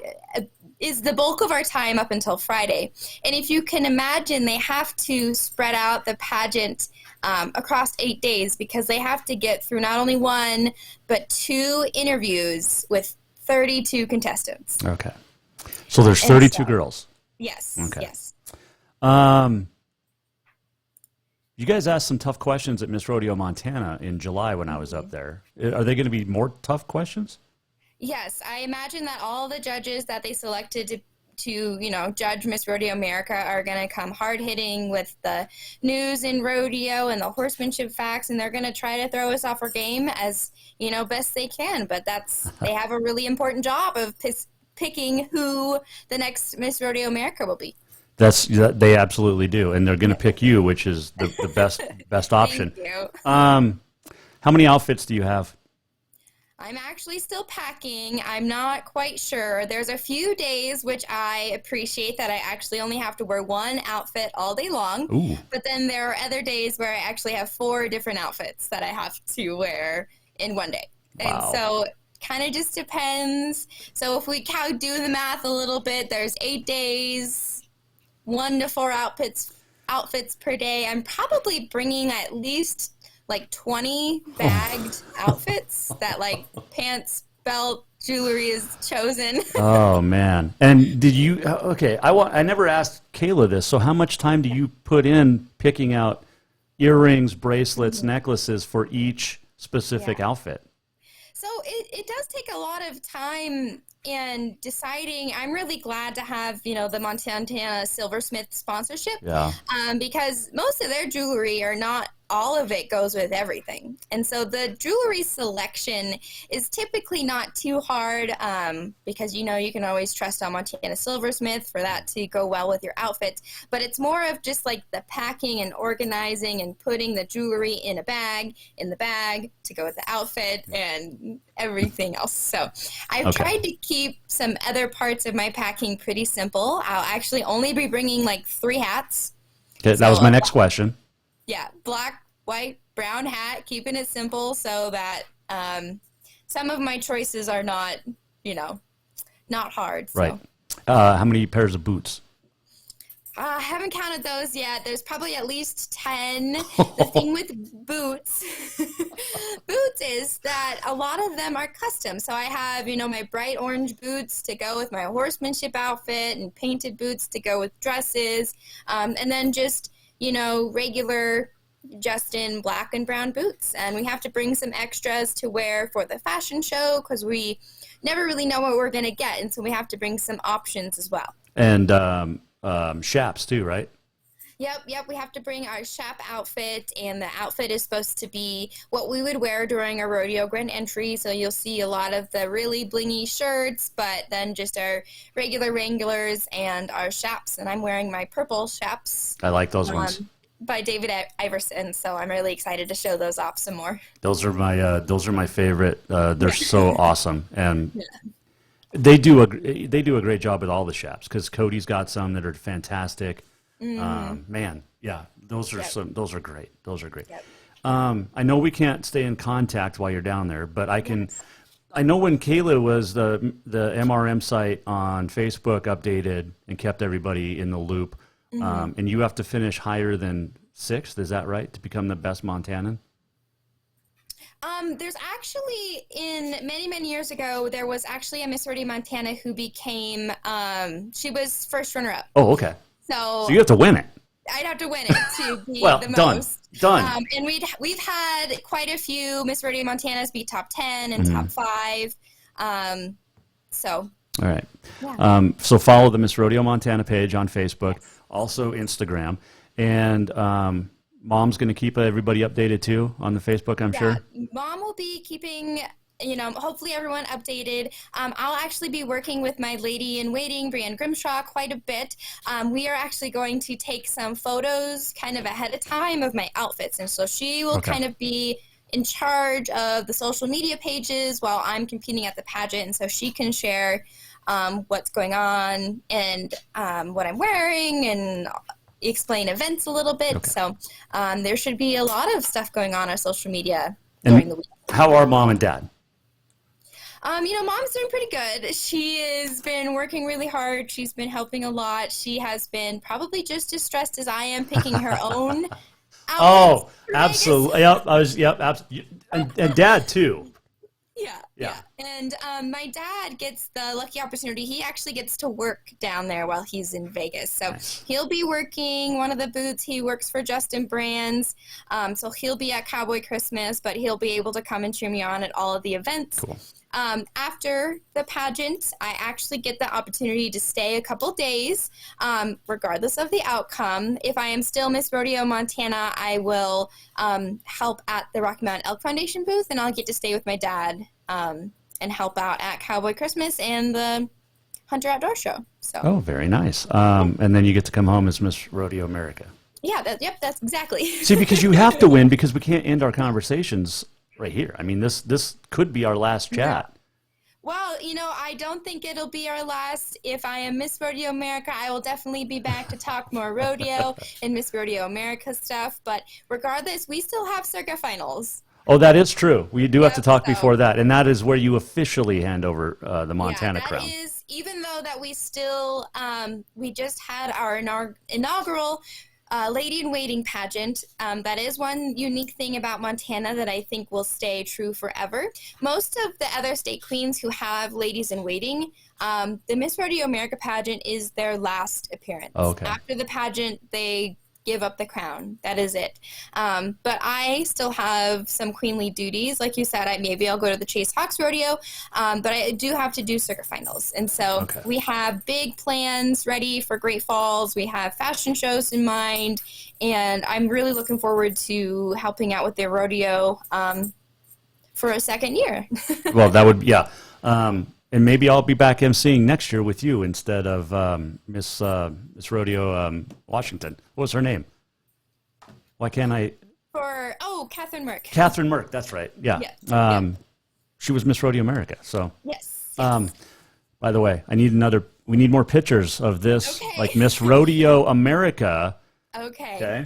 is the bulk of our time up until Friday. And if you can imagine, they have to spread out the pageant across 8 days because they have to get through not only 1, but 2 interviews with 32 contestants. Okay. So there's 32 girls. Yes. Okay. Yes. You guys asked some tough questions at Miss Rodeo Montana in July when I was up there. Are they going to be more tough questions? Yes. I imagine that all the judges that they selected to judge Miss Rodeo America are going to come hard-hitting with the news in rodeo and the horsemanship facts, and they're going to try to throw us off our game as, best they can. But they have a really important job of picking who the next Miss Rodeo America will be. They absolutely do, and they're going to pick you, which is the best option. Thank you. How many outfits do you have? I'm actually still packing. I'm not quite sure. There's a few days which I appreciate that I actually only have to wear 1 outfit all day long. Ooh. But then there are other days where I actually have 4 different outfits that I have to wear in one day. Wow. And so kind of just depends. So if we do the math a little bit, there's 8 days, 1 to 4 outfits per day. I'm probably bringing at least like 20 bagged outfits that like pants, belt, jewelry is chosen. Oh man. And did you I never asked Kayla this. So how much time do you put in picking out earrings, bracelets, necklaces for each specific outfit? So it does take a lot of time in deciding. I'm really glad to have, the Montana Silversmith sponsorship. Yeah. Because most of their jewelry are not all of it goes with everything. And so the jewelry selection is typically not too hard because, you can always trust on Montana Silversmith for that to go well with your outfit. But it's more of just like the packing and organizing and putting the jewelry in the bag to go with the outfit and everything else. So I've tried to keep some other parts of my packing pretty simple. I'll actually only be bringing like 3 hats. Okay, that was my next question. Yeah, black, white, brown hat, keeping it simple so that some of my choices are not, not hard. So. Right. How many pairs of boots? I haven't counted those yet. There's probably at least 10. The thing with boots is that a lot of them are custom. So I have, my bright orange boots to go with my horsemanship outfit and painted boots to go with dresses. And then just, regular just in black and brown boots. And we have to bring some extras to wear for the fashion show because we never really know what we're going to get. And so we have to bring some options as well. And chaps too, right? Yep. We have to bring our chap outfit, and the outfit is supposed to be what we would wear during a rodeo grand entry. So you'll see a lot of the really blingy shirts, but then just our regular Wranglers and our chaps. And I'm wearing my purple chaps. I like those ones. By David Iverson, so I'm really excited to show those off some more. Those are my favorite. They're so awesome, and they do a great job with all the chaps because Cody's got some that are fantastic. Man, yeah, those are great. Those are great. Yep. I know we can't stay in contact while you're down there, but I can. Yes. I know when Kayla was the MRM site on Facebook updated and kept everybody in the loop. And you have to finish higher than 6th, is that right, to become the best Montanan? There's actually, many years ago, there was actually a Miss Rodeo Montana who became, she was first runner-up. Oh, okay. So you have to win it. I'd have to win it to be well, the most. Done. And we've had quite a few Miss Rodeo Montanas be top 10 and top 5. So. All right. Yeah. So follow the Miss Rodeo Montana page on Facebook, also Instagram, and Mom's going to keep everybody updated too on the Facebook, I'm sure. Mom will be keeping, hopefully everyone updated. I'll actually be working with my lady in waiting, Brianne Grimshaw, quite a bit. We are actually going to take some photos kind of ahead of time of my outfits, and so she will kind of be in charge of the social media pages while I'm competing at the pageant, and so she can share what's going on and what I'm wearing and explain events a little bit. Okay. So there should be a lot of stuff going on social media during the week. How are Mom and Dad? Mom's doing pretty good. She has been working really hard. She's been helping a lot. She has been probably just as stressed as I am picking her own Oh, absolutely. Absolutely. And Dad too. Yeah. And my dad gets the lucky opportunity. He actually gets to work down there while he's in Vegas. So he'll be working one of the booths. He works for Justin Brands. So he'll be at Cowboy Christmas, but he'll be able to come and cheer me on at all of the events. Cool. After the pageant, I actually get the opportunity to stay a couple days, regardless of the outcome. If I am still Miss Rodeo Montana, I will help at the Rocky Mountain Elk Foundation booth, and I'll get to stay with my dad and help out at Cowboy Christmas and the Hunter Outdoor Show. So. Oh, very nice. And then you get to come home as Miss Rodeo America. Yeah, that's exactly. See, because you have to win because we can't end our conversations right here. I mean, this could be our last chat. Well, I don't think it'll be our last. If I am Miss Rodeo America, I will definitely be back to talk more rodeo and Miss Rodeo America stuff. But regardless, we still have circuit finals. Oh, that is true. We do have to talk before that, and that is where you officially hand over the Montana crown. That is, even though that we still, we just had our inaugural Lady in Waiting pageant. That is one unique thing about Montana that I think will stay true forever. Most of the other state queens who have Ladies in Waiting, the Miss Rodeo America pageant is their last appearance. Okay. After the pageant, they give up the crown. That is it. But I still have some queenly duties. Like you said, maybe I'll go to the Chase Hawks Rodeo, but I do have to do circuit finals. And so we have big plans ready for Great Falls. We have fashion shows in mind, and I'm really looking forward to helping out with their rodeo for a second year. Well, that would, and maybe I'll be back emceeing next year with you instead of Miss Rodeo Washington. What was her name? Why can't I? Catherine Merck. Catherine Merck, that's right. Yeah. She was Miss Rodeo America. So. Yes. By the way, we need more pictures of this, like Miss Rodeo America. Okay.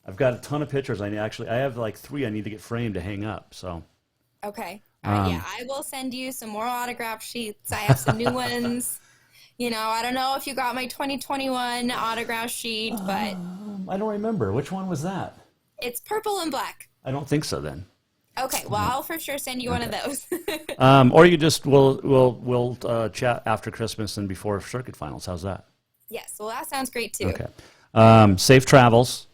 I've got a ton of pictures. I have like 3 I need to get framed to hang up. So. Okay. I will send you some more autograph sheets. I have some new ones. I don't know if you got my 2021 autograph sheet, but I don't remember. Which one was that? It's purple and black. I don't think so then. Okay, well, I'll for sure send you one of those. Or you just we'll chat after Christmas and before circuit finals. How's that? Yes, well, that sounds great too. Okay. Safe travels.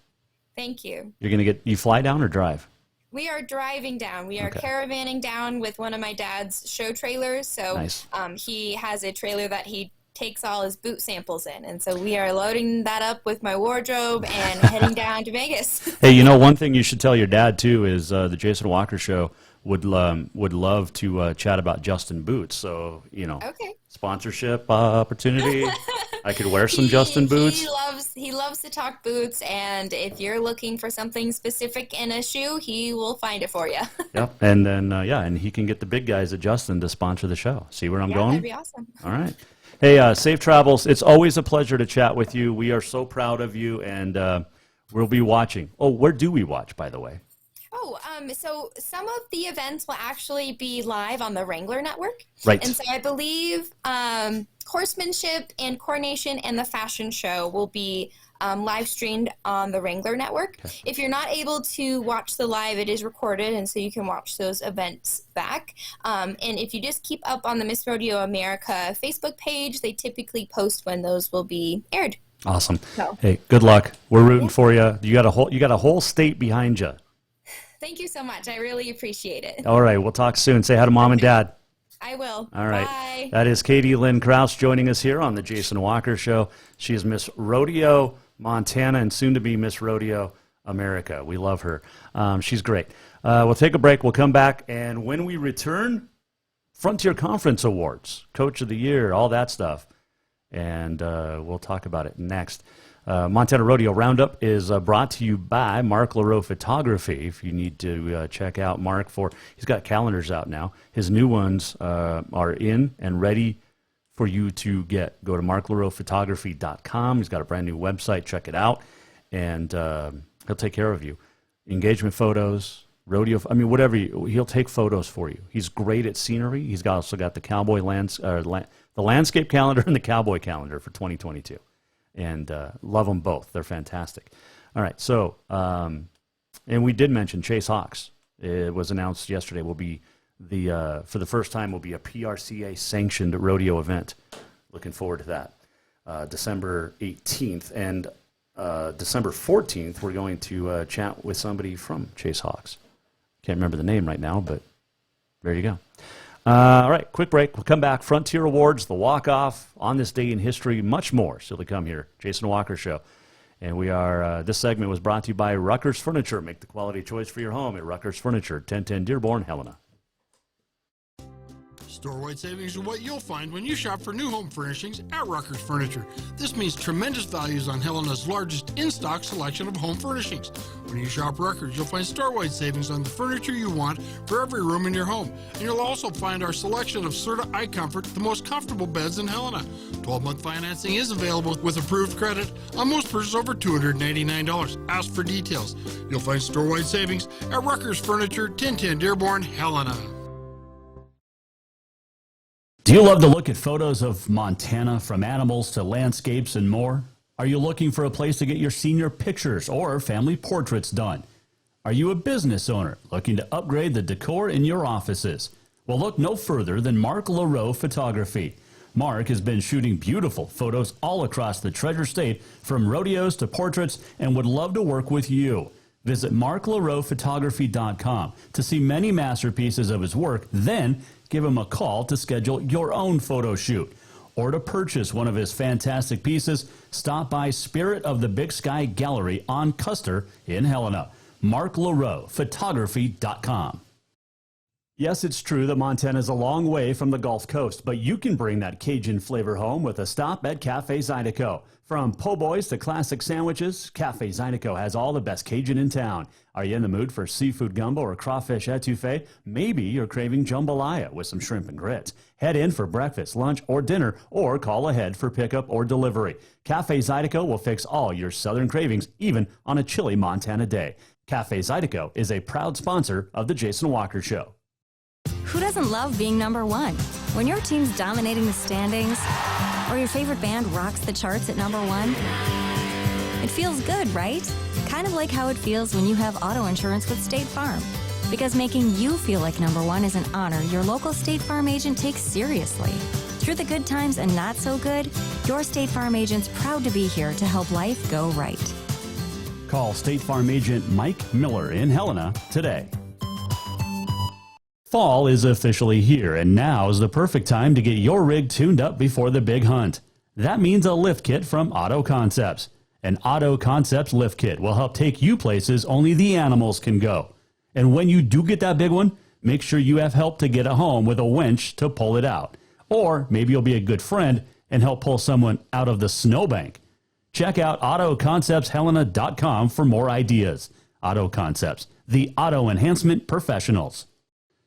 Thank you. You're going to you fly down or drive? We are driving down. We are caravanning down with one of my dad's show trailers. So nice. He has a trailer that he takes all his boot samples in. And so we are loading that up with my wardrobe and heading down to Vegas. Hey, one thing you should tell your dad, too, is the Jason Walker Show would love to chat about Justin boots. So, sponsorship opportunity. I could wear some Justin boots. He loves to talk boots, and if you're looking for something specific in a shoe, he will find it for you. Yep, and then and he can get the big guys at Justin to sponsor the show. See where I'm going? That'd be awesome. All right. Hey, safe travels. It's always a pleasure to chat with you. We are so proud of you, and we'll be watching. Oh, where do we watch, by the way? So some of the events will actually be live on the Wrangler Network. Right. And so I believe horsemanship and coronation and the fashion show will be live streamed on the Wrangler Network. Okay. If you're not able to watch the live, it is recorded, and so you can watch those events back. And if you just keep up on the Miss Rodeo America Facebook page, they typically post when those will be aired. Awesome. So, hey, good luck. We're rooting for you. You got a whole state behind you. Thank you so much. I really appreciate it. All right. We'll talk soon. Say hi to Mom and Dad. I will. All right. Bye. That is Katie Lynn Kraus joining us here on the Jason Walker Show. She is Miss Rodeo Montana and soon to be Miss Rodeo America. We love her. She's great. We'll take a break. We'll come back. And when we return, Frontier Conference Awards, Coach of the Year, all that stuff. And we'll talk about it next. Montana Rodeo Roundup is brought to you by Mark LaRoe Photography. If you need to check out Mark he's got calendars out now. His new ones are in and ready for you to get. Go to marklaroephotography.com. He's got a brand new website. Check it out, and he'll take care of you. Engagement photos, rodeo. Whatever. He'll take photos for you. He's great at scenery. He's also got the cowboy the landscape calendar and the cowboy calendar for 2022. And love them both. They're fantastic. All right. So, and we did mention Chase Hawks. It was announced yesterday. Will be for the first time will be a PRCA sanctioned rodeo event. Looking forward to that. December 18th and December 14th. We're going to chat with somebody from Chase Hawks. Can't remember the name right now, but there you go. All right, quick break. We'll come back. Frontier Awards, the walk-off, on this day in history, much more still to come here. Jason Walker Show. And we are, this segment was brought to you by Rucker's Furniture. Make the quality choice for your home at Rucker's Furniture, 1010 Dearborn, Helena. Store-wide savings are what you'll find when you shop for new home furnishings at Rucker's Furniture. This means tremendous values on Helena's largest in-stock selection of home furnishings. When you shop Rucker's, you'll find store-wide savings on the furniture you want for every room in your home. And you'll also find our selection of Serta iComfort, the most comfortable beds in Helena. 12-month financing is available with approved credit on most purchases over $299. Ask for details. You'll find store-wide savings at Rucker's Furniture, 1010 Dearborn, Helena. Do you love to look at photos of Montana, from animals to landscapes and more? Are you looking for a place to get your senior pictures or family portraits done? Are you a business owner looking to upgrade the decor in your offices? Well, look no further than Mark LaRoe Photography. Mark has been shooting beautiful photos all across the Treasure State, from rodeos to portraits, and would love to work with you. Visit marklaroephotography.com to see many masterpieces of his work, then give him a call to schedule your own photo shoot. Or to purchase one of his fantastic pieces, stop by Spirit of the Big Sky Gallery on Custer in Helena. marklaroephotography.com. Yes, it's true that Montana is a long way from the Gulf Coast, but you can bring that Cajun flavor home with a stop at Cafe Zydeco. From po' boys to classic sandwiches, Cafe Zydeco has all the best Cajun in town. Are you in the mood for seafood gumbo or crawfish etouffee? Maybe you're craving jambalaya with some shrimp and grits. Head in for breakfast, lunch, or dinner, or call ahead for pickup or delivery. Cafe Zydeco will fix all your southern cravings, even on a chilly Montana day. Cafe Zydeco is a proud sponsor of the Jason Walker Show. Who doesn't love being number one? When your team's dominating the standings, or your favorite band rocks the charts at number one, it feels good, right? Kind of like how it feels when you have auto insurance with State Farm. Because making you feel like number one is an honor your local State Farm agent takes seriously. Through the good times and not so good, your State Farm agent's proud to be here to help life go right. Call State Farm agent Mike Miller in Helena today. Fall is officially here, and now is the perfect time to get your rig tuned up before the big hunt. That means a lift kit from Auto Concepts. An Auto Concepts lift kit will help take you places only the animals can go. And when you do get that big one, make sure you have help to get it home with a winch to pull it out. Or maybe you'll be a good friend and help pull someone out of the snowbank. Check out AutoConceptsHelena.com for more ideas. Auto Concepts, the auto enhancement professionals.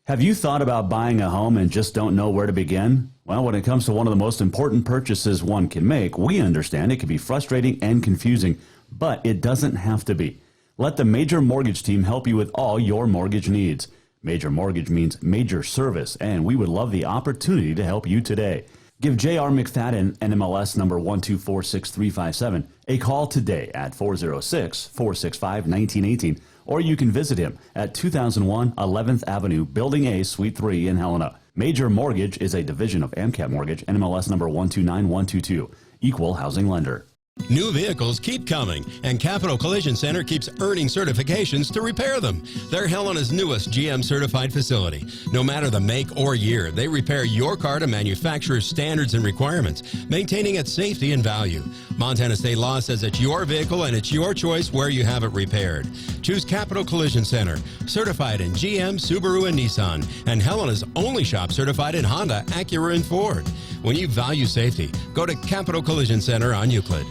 Have you thought about buying a home and just don't know where to begin? Well, when it comes to one of the most important purchases one can make, we understand it can be frustrating and confusing, but it doesn't have to be. Let the Major Mortgage team help you with all your mortgage needs. Major Mortgage means major service, and we would love the opportunity to help you today. Give J.R. McFadden, NMLS number 1246357, a call today at 406-465-1918, or you can visit him at 2001 11th Avenue, Building A, Suite 3 in Helena. Major Mortgage is a division of AMCAP Mortgage, NMLS number 129122, equal housing lender. New vehicles keep coming, and Capital Collision Center keeps earning certifications to repair them. They're Helena's newest GM-certified facility. No matter the make or year, they repair your car to manufacturer's standards and requirements, maintaining its safety and value. Montana state law says it's your vehicle and it's your choice where you have it repaired. Choose Capital Collision Center, certified in GM, Subaru, and Nissan, and Helena's only shop certified in Honda, Acura, and Ford. When you value safety, go to Capital Collision Center on Euclid.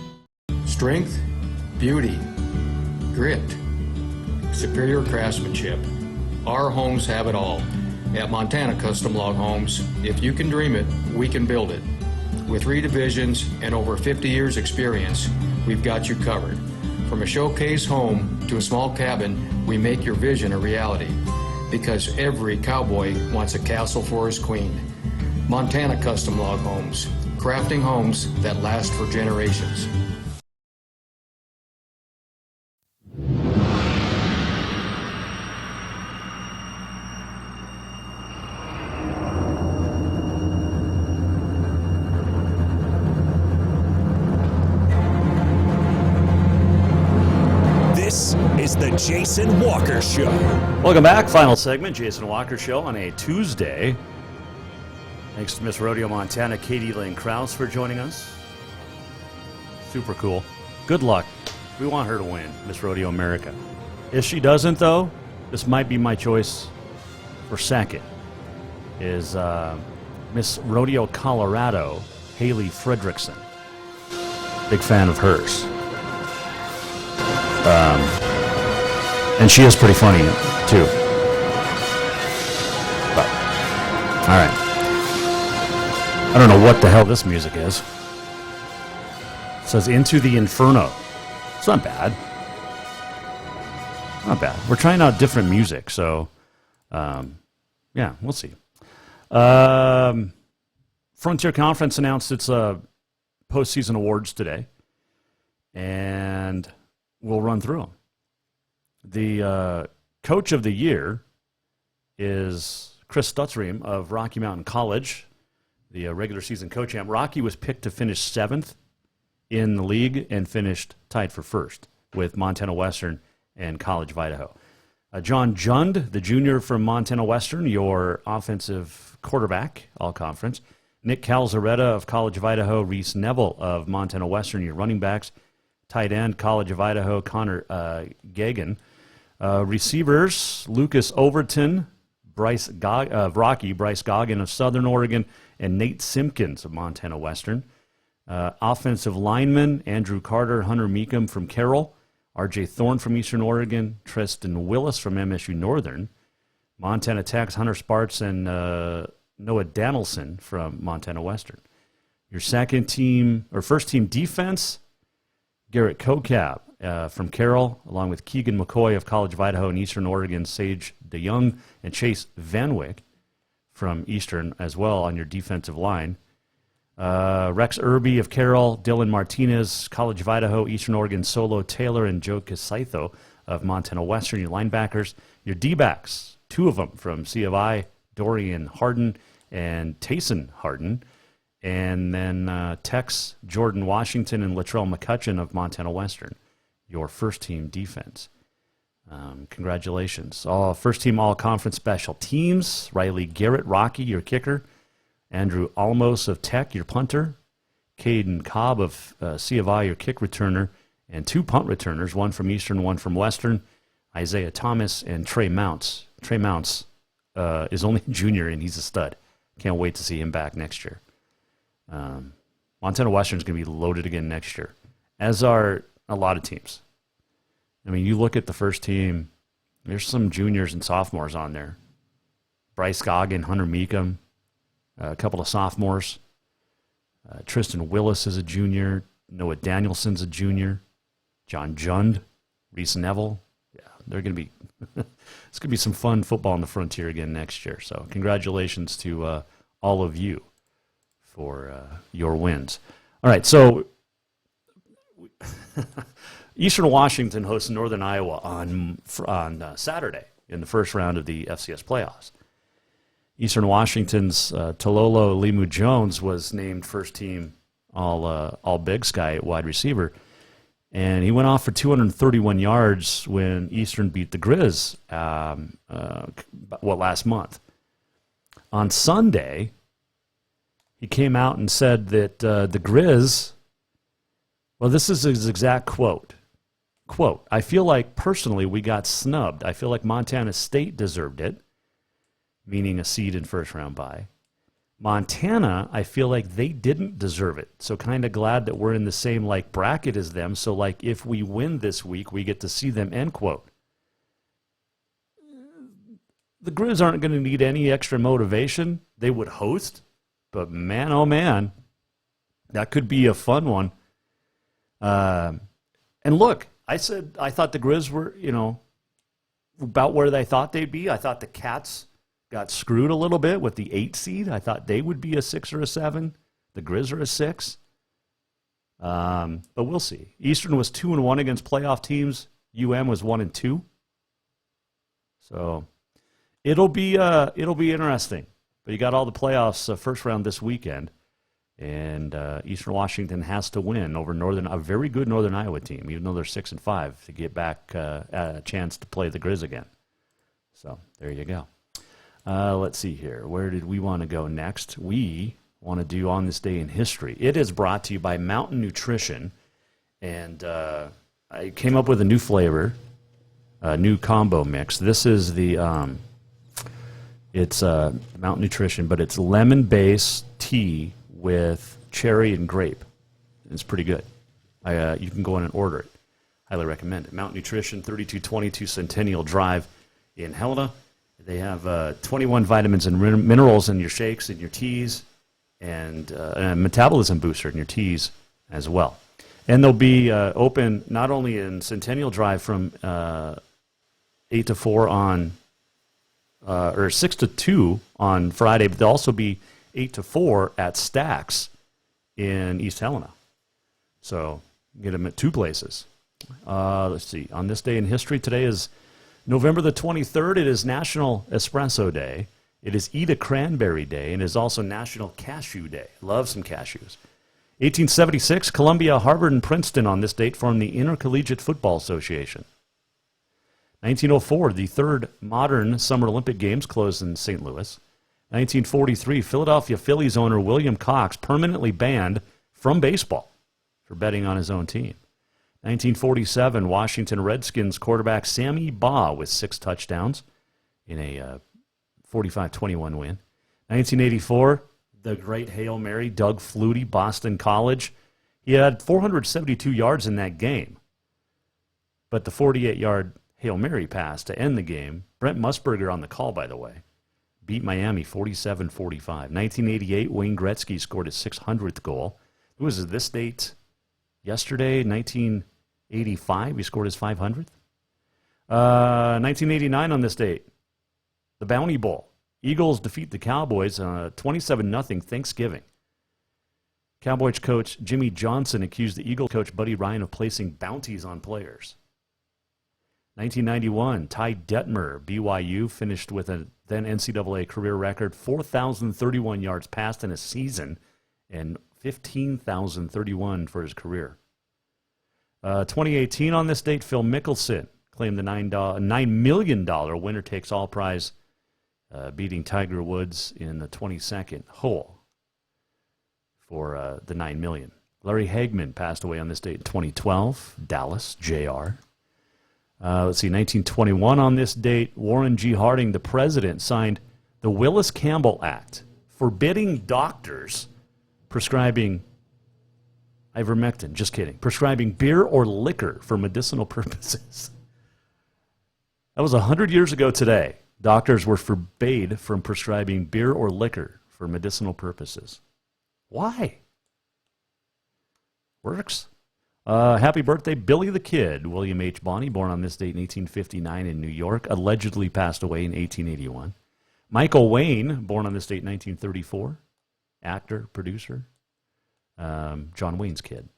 Strength, beauty, grit, superior craftsmanship. Our homes have it all. At Montana Custom Log Homes, if you can dream it, we can build it. With 3 divisions and over 50 years experience, we've got you covered. From a showcase home to a small cabin, we make your vision a reality. Because every cowboy wants a castle for his queen. Montana Custom Log Homes, crafting homes that last for generations. This is the Jason Walker Show. Welcome back. Final segment, Jason Walker Show on a Tuesday. Thanks to Miss Rodeo Montana, Katie Lynn Kraus for joining us. Super cool. Good luck. We want her to win, Miss Rodeo America. If she doesn't, though, this might be my choice for second, is Miss Rodeo Colorado, Haley Fredrickson. Big fan of hers. And she is pretty funny, too. But, all right. I don't know what the hell this music is. It says Into the Inferno. It's not bad. Not bad. We're trying out different music, so yeah, we'll see. Frontier Conference announced its postseason awards today, and we'll run through them. The Coach of the Year is Chris Stutzream of Rocky Mountain College, the regular season coach. Rocky was picked to finish 7th in the league and finished tied for 1st with Montana Western and College of Idaho. John Jund, the junior from Montana Western, your offensive quarterback, all conference. Nick Calzaretta of College of Idaho, Reese Neville of Montana Western, your running backs. Tight end, College of Idaho, Connor Gagan. Receivers, Lucas Overton, Bryce Goggin of Southern Oregon, and Nate Simpkins of Montana Western. Offensive linemen, Andrew Carter, Hunter Meekum from Carroll, R.J. Thorne from Eastern Oregon, Tristan Willis from MSU Northern, Montana Tech's Hunter Sparks, and Noah Danielson from Montana Western. Your first team defense, Garrett Kokap from Carroll, along with Keegan McCoy of College of Idaho and Eastern Oregon, Sage DeYoung, and Chase Van Wyck from Eastern as well on your defensive line. Rex Irby of Carroll, Dylan Martinez, College of Idaho, Eastern Oregon, Solo Taylor, and Joe Casaitho of Montana Western, your linebackers. Your D-backs, 2 of them from C of I, Dorian Harden and Tayson Harden. And then Tex, Jordan Washington, and Latrell McCutcheon of Montana Western, your first-team defense. Congratulations. First-team all-conference special teams. Riley Garrett, Rocky, your kicker. Andrew Almos of Tech, your punter. Caden Cobb of C of I, your kick returner. And 2 punt returners, one from Eastern, one from Western. Isaiah Thomas and Trey Mounts. Trey Mounts is only a junior, and he's a stud. Can't wait to see him back next year. Montana Western's going to be loaded again next year, as are a lot of teams. I mean, you look at the first team, there's some juniors and sophomores on there. Bryce Goggin, Hunter Meekum, a couple of sophomores. Tristan Willis is a junior. Noah Danielson's a junior. John Jund, Reese Neville. Yeah, they're going to be it's going to be some fun football on the frontier again next year. So congratulations to all of you for your wins. All right, so Eastern Washington hosts Northern Iowa on Saturday in the first round of the FCS playoffs. Eastern Washington's Tololo Limu Jones was named first team all Big Sky wide receiver, and he went off for 231 yards when Eastern beat the Grizz last month. On Sunday, he came out and said that the Grizz, well, this is his exact quote. Quote, "I feel like personally we got snubbed. I feel like Montana State deserved it," meaning a seed in first round bye. Montana, I feel like they didn't deserve it. So kind of glad that we're in the same bracket as them. So if we win this week, we get to see them, end quote. The Grizz aren't going to need any extra motivation. They would host, but man, oh man, that could be a fun one. And look, I said I thought the Grizz were, about where they thought they'd be. I thought the Cats got screwed a little bit with the 8 seed. I thought they would be a 6 or a 7. The Grizz are a 6. But we'll see. Eastern was 2-1 against playoff teams. UM was 1-2. So it'll be interesting. But you got all the playoffs first round this weekend, and Eastern Washington has to win over a very good Northern Iowa team, even though they're 6-5, to get back a chance to play the Grizz again. So there you go. Let's see here. Where did we want to go next? We want to do On This Day in History. It is brought to you by Mountain Nutrition, and I came up with a new flavor, a new combo mix. This is the it's Mountain Nutrition, but it's lemon-based tea with cherry and grape. It's pretty good. You can go in and order it. Highly recommend it. Mountain Nutrition, 3222 Centennial Drive in Helena. They have 21 vitamins and minerals in your shakes and your teas, and a metabolism booster in your teas as well. And they'll be open not only in Centennial Drive from 8 to 4 or 6 to 2 on Friday, but they'll also be 8 to 4 at Stack's in East Helena. So get them at 2 places. Let's see. On this day in history, today is November the 23rd. It is National Espresso Day. It is Eat a Cranberry Day, and it is also National Cashew Day. Love some cashews. 1876, Columbia, Harvard, and Princeton on this date formed the Intercollegiate Football Association. 1904, the third modern Summer Olympic Games closed in St. Louis. 1943, Philadelphia Phillies owner William Cox permanently banned from baseball for betting on his own team. 1947, Washington Redskins quarterback Sammy Baugh with 6 touchdowns in a 45-21 win. 1984, the great Hail Mary, Doug Flutie, Boston College. He had 472 yards in that game, but the 48-yard Hail Mary pass to end the game, Brent Musburger on the call, by the way, beat Miami 47-45. 1988, Wayne Gretzky scored his 600th goal. It was this date yesterday, 1985, he scored his 500th. 1989 on this date, the Bounty Bowl. Eagles defeat the Cowboys 27-0 Thanksgiving. Cowboys coach Jimmy Johnson accused the Eagle coach Buddy Ryan of placing bounties on players. 1991, Ty Detmer, BYU, finished with a then NCAA career record 4,031 yards passed in a season and 15,031 for his career. 2018 on this date, Phil Mickelson claimed the $9 million winner-takes-all prize, beating Tiger Woods in the 22nd hole for the $9 million. Larry Hagman passed away on this date in 2012, Dallas, JR. Let's see, 1921 on this date, Warren G. Harding, the president, signed the Willis-Campbell Act, forbidding doctors prescribing ivermectin, just kidding, prescribing beer or liquor for medicinal purposes. That was 100 years ago today. Doctors were forbade from prescribing beer or liquor for medicinal purposes. Why? Works. Happy birthday, Billy the Kid. William H. Bonney, born on this date in 1859 in New York, allegedly passed away in 1881. Michael Wayne, born on this date in 1934, actor, producer, John Wayne's kid.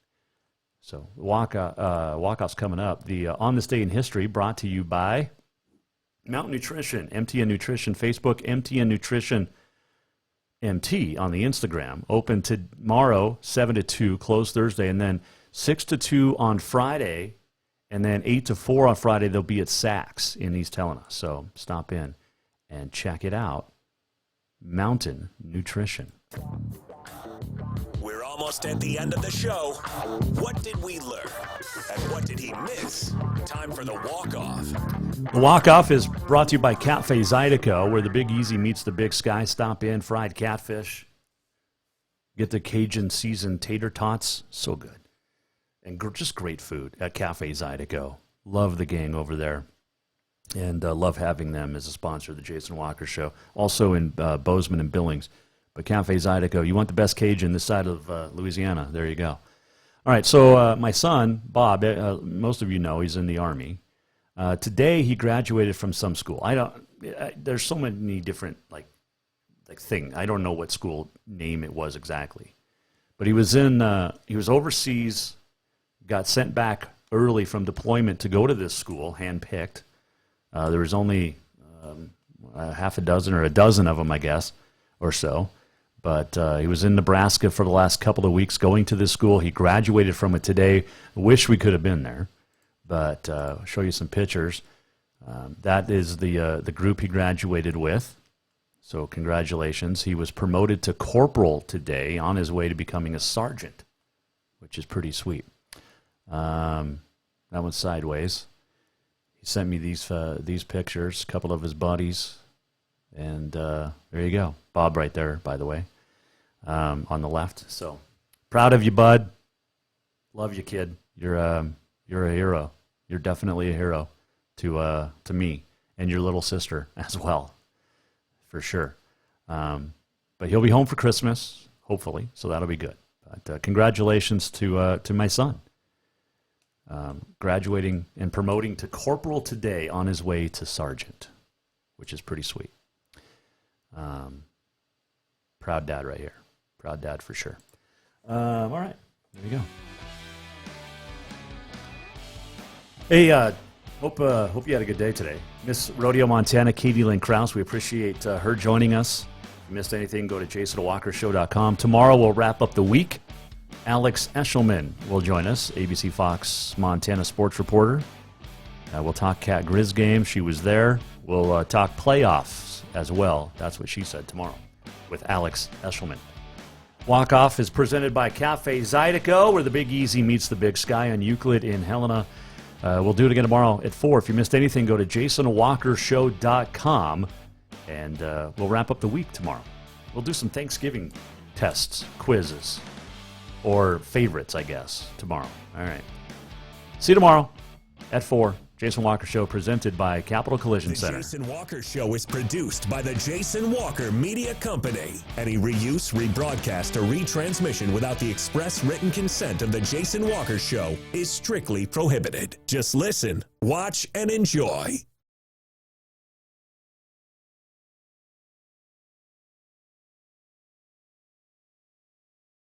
So walkout's coming up. The On This Day in History brought to you by Mountain Nutrition, MTN Nutrition, Facebook, MTN Nutrition MT on the Instagram. Open tomorrow, 7 to 2, closed Thursday, and then 6 to 2 on Friday, and then 8 to 4 on Friday. They'll be at Saks in East Helena. So stop in and check it out. Mountain Nutrition. We're almost at the end of the show. What did we learn? And what did he miss? Time for the walk-off. The walk-off is brought to you by Cafe Zydeco, where the Big Easy meets the Big Sky. Stop in, fried catfish. Get the Cajun seasoned tater tots. So good. And just great food at Cafe Zydeco. Love the gang over there. And love having them as a sponsor of the Jason Walker Show. Also in Bozeman and Billings. But Cafe Zydeco, you want the best Cajun this side of Louisiana. There you go. All right, so my son, Bob, most of you know he's in the Army. Today he graduated from some school. There's so many different like thing. I don't know what school name it was exactly. But he was overseas, got sent back early from deployment to go to this school, handpicked. There was only half a dozen or a dozen of them, I guess, or so. But he was in Nebraska for the last couple of weeks going to this school. He graduated from it today. Wish we could have been there. But I'll show you some pictures. That is the group he graduated with. So congratulations. He was promoted to corporal today on his way to becoming a sergeant, which is pretty sweet. That one's sideways. He sent me these pictures, a couple of his buddies. And there you go. Bob right there, by the way, on the left. So proud of you, bud. Love you, kid. You're a hero. You're definitely a hero to me and your little sister as well, for sure. But he'll be home for Christmas, hopefully, so that'll be good. But congratulations to my son. Graduating and promoting to corporal today on his way to sergeant, which is pretty sweet. Proud dad right here. Proud dad for sure. All right, there you go. Hey, hope you had a good day today. Miss Rodeo Montana, Lynn Kraus, we appreciate her joining us. If you missed anything, go to jasonwalkershow.com. Tomorrow we'll wrap up the week. Alex Eshelman will join us, ABC Fox Montana sports reporter. We'll talk Cat Grizz game. She was there. We'll talk playoffs as well. That's what she said tomorrow with Alex Eshelman. Walk Off is presented by Cafe Zydeco, where the Big Easy meets the Big Sky on Euclid in Helena. We'll do it again tomorrow at 4. If you missed anything, go to jasonwalkershow.com, and we'll wrap up the week tomorrow. We'll do some Thanksgiving tests, quizzes, or favorites, I guess, tomorrow. All right. See you tomorrow at 4. Jason Walker Show, presented by Capital Collision Center. The Jason Walker Show is produced by the Jason Walker Media Company. Any reuse, rebroadcast, or retransmission without the express written consent of the Jason Walker Show is strictly prohibited. Just listen, watch, and enjoy.